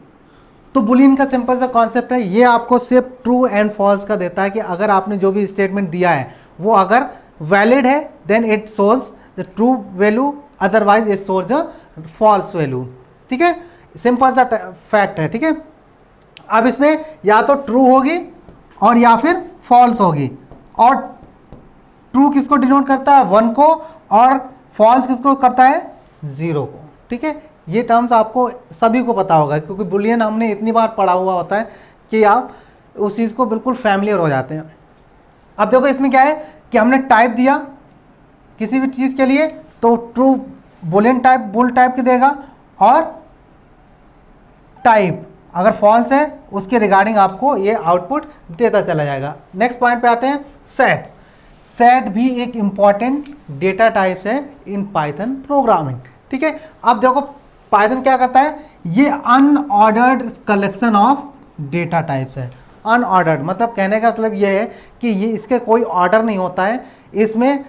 तो बुलियन का सिंपल सा कॉन्सेप्ट है, ये आपको सिर्फ ट्रू एंड फॉल्स का देता है कि अगर आपने जो भी स्टेटमेंट दिया है वो अगर वैलिड है then it shows the true value, otherwise it shows the false value, ठीक है। सिंपल सा फैक्ट है, ठीक है। अब इसमें या तो ट्रू होगी और या फिर फॉल्स होगी, और ट्रू किसको डिनोट करता है, 1 को, और फॉल्स किसको करता है, 0 को, ठीक है। ये टर्म्स आपको सभी को पता होगा क्योंकि बुलियन हमने इतनी बार पढ़ा हुआ होता है कि आप उस चीज़ को बिल्कुल फैमिलियर हो जाते हैं। अब देखो इसमें क्या है कि हमने टाइप दिया किसी भी चीज़ के लिए तो true Boolean type bull type के देगा, और टाइप अगर फॉल्स है उसके रिगार्डिंग आपको ये आउटपुट देता चला जाएगा। नेक्स्ट पॉइंट पे आते हैं, सेट। सेट भी एक इम्पॉर्टेंट डेटा टाइप्स है इन पाइथन प्रोग्रामिंग, ठीक है। अब देखो पाइथन क्या करता है, ये unordered collection of data types है। अनऑर्डर्ड मतलब कहने का मतलब ये है कि ये इसके कोई ऑर्डर नहीं होता है, इसमें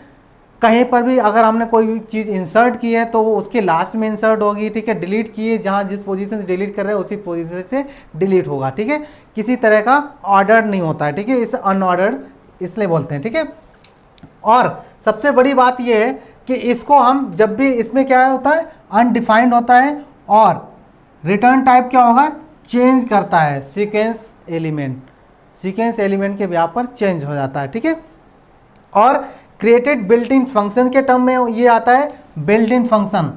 कहीं पर भी अगर हमने कोई भी चीज़ इंसर्ट की है तो वो उसके लास्ट में इंसर्ट होगी, ठीक है। डिलीट की है, जहाँ जिस पोजीशन से डिलीट कर रहे हैं उसी पोजीशन से डिलीट होगा, ठीक है। किसी तरह का ऑर्डर नहीं होता है, ठीक है। इसे अनऑर्डर्ड इसलिए बोलते हैं, ठीक है। और सबसे बड़ी बात यह है कि इसको हम जब भी इसमें क्या होता है, अनडिफाइंड होता है, और रिटर्न टाइप क्या होगा, चेंज करता है सीक्वेंस एलिमेंट, सीक्वेंस एलिमेंट के यहाँ पर चेंज हो जाता है, ठीक है। और क्रिएटेड बिल्ट इन फंक्शन के टर्म में ये आता है बिल्ट इन फंक्शन,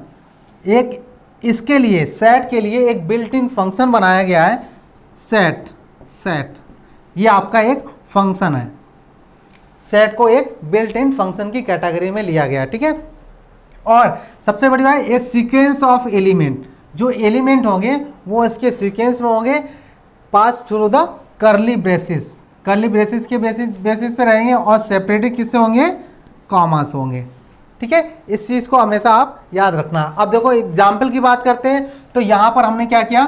एक इसके लिए सेट के लिए एक बिल्ट इन फंक्शन बनाया गया है, सेट। सेट ये आपका एक फंक्शन है, सेट को एक बिल्ट इन फंक्शन की कैटेगरी में लिया गया, ठीक है। और सबसे बड़ी बात, ये सीक्वेंस ऑफ एलिमेंट, जो एलिमेंट होंगे वो इसके सीक्वेंस में होंगे, pass through the curly braces, curly braces के बेसिस पे रहेंगे, और सेपरेटेड किससे होंगे, कॉमास होंगे, ठीक है। इस चीज़ को हमेशा आप याद रखना। अब देखो एग्जाम्पल की बात करते हैं, तो यहाँ पर हमने क्या किया,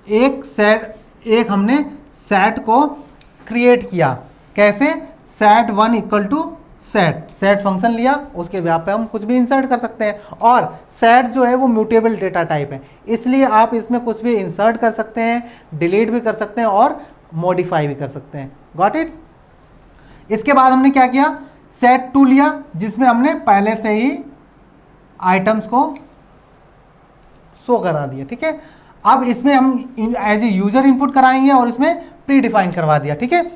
एक हमने सेट को क्रिएट किया, कैसे, set 1 equal to set function लिया, उसके यहाँ पे हम कुछ भी इंसर्ट कर सकते हैं। और सेट जो है वो म्यूटेबल डेटा टाइप है, इसलिए आप इसमें कुछ भी इंसर्ट कर सकते हैं, डिलीट भी कर सकते हैं और मॉडिफाई भी कर सकते हैं। Got it. इसके बाद हमने क्या किया, सेट 2 लिया, जिसमें हमने पहले से ही आइटम्स को शो करा दिया, ठीक है। अब इसमें हम एज ए यूजर इनपुट कराएंगे और इसमें प्री डिफाइन करवा दिया, ठीक है।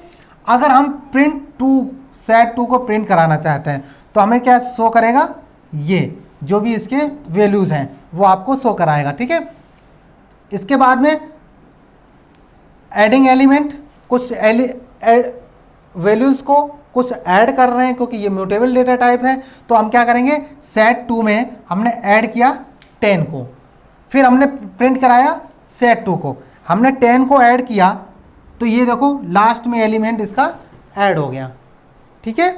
अगर हम प्रिंट 2 सेट 2 को प्रिंट कराना चाहते हैं तो हमें क्या शो करेगा, ये जो भी इसके वैल्यूज़ हैं वो आपको शो कराएगा, ठीक है। इसके बाद में एडिंग एलिमेंट, कुछ वैल्यूज़ को कुछ ऐड कर रहे हैं क्योंकि ये म्यूटेबल डेटा टाइप है, तो हम क्या करेंगे, सेट 2 में हमने ऐड किया 10 को, फिर हमने प्रिंट कराया सेट 2 को, हमने 10 को ऐड किया, तो ये देखो लास्ट में एलिमेंट इसका ऐड हो गया, ठीक है।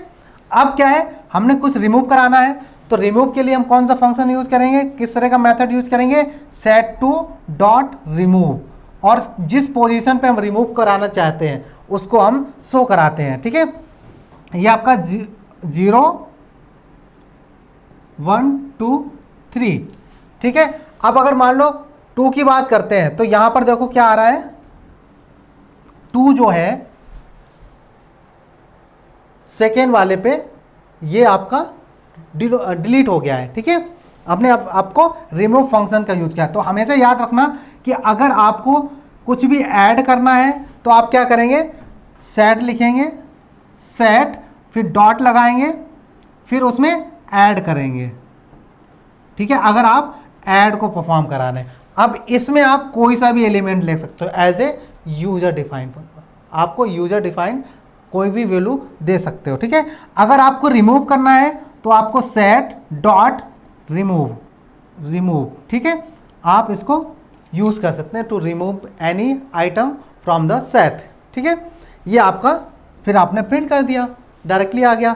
अब क्या है, हमने कुछ रिमूव कराना है, तो रिमूव के लिए हम कौन सा फंक्शन यूज़ करेंगे, किस तरह का मेथड यूज़ करेंगे, सेट 2 डॉट रिमूव, और जिस पोजीशन पे हम रिमूव कराना चाहते हैं उसको हम शो कराते हैं, ठीक है। ये आपका 0 1 2 3, ठीक है। अब अगर मान लो 2 की बात करते हैं तो यहाँ पर देखो क्या आ रहा है, 2 जो है सेकेंड वाले पे ये आपका डिलीट हो गया है, ठीक है। आपने आपको रिमूव फंक्शन का यूज किया। तो हमेशा याद रखना कि अगर आपको कुछ भी ऐड करना है तो आप क्या करेंगे, सेट लिखेंगे, सेट फिर डॉट लगाएंगे, फिर उसमें ऐड करेंगे, ठीक है, अगर आप ऐड को परफॉर्म कराना है। अब इसमें आप कोई सा भी एलिमेंट ले सकते हो एज ए यूजर डिफाइंड, आपको यूजर डिफाइंड कोई भी वैल्यू दे सकते हो, ठीक है। अगर आपको रिमूव करना है तो आपको सेट डॉट रिमूव, ठीक है, आप इसको यूज कर सकते हैं to remove any item from the set, ठीक है। ये आपका फिर आपने प्रिंट कर दिया, डायरेक्टली आ गया।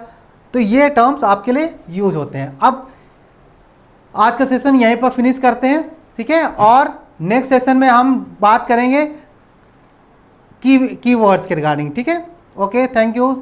तो ये टर्म्स आपके लिए यूज होते हैं। अब आज का सेशन यहीं पर फिनिश करते हैं, ठीक है, और नेक्स्ट सेशन में हम बात करेंगे कीवर्ड्स के रिगार्डिंग, ठीक है। Okay, thank you.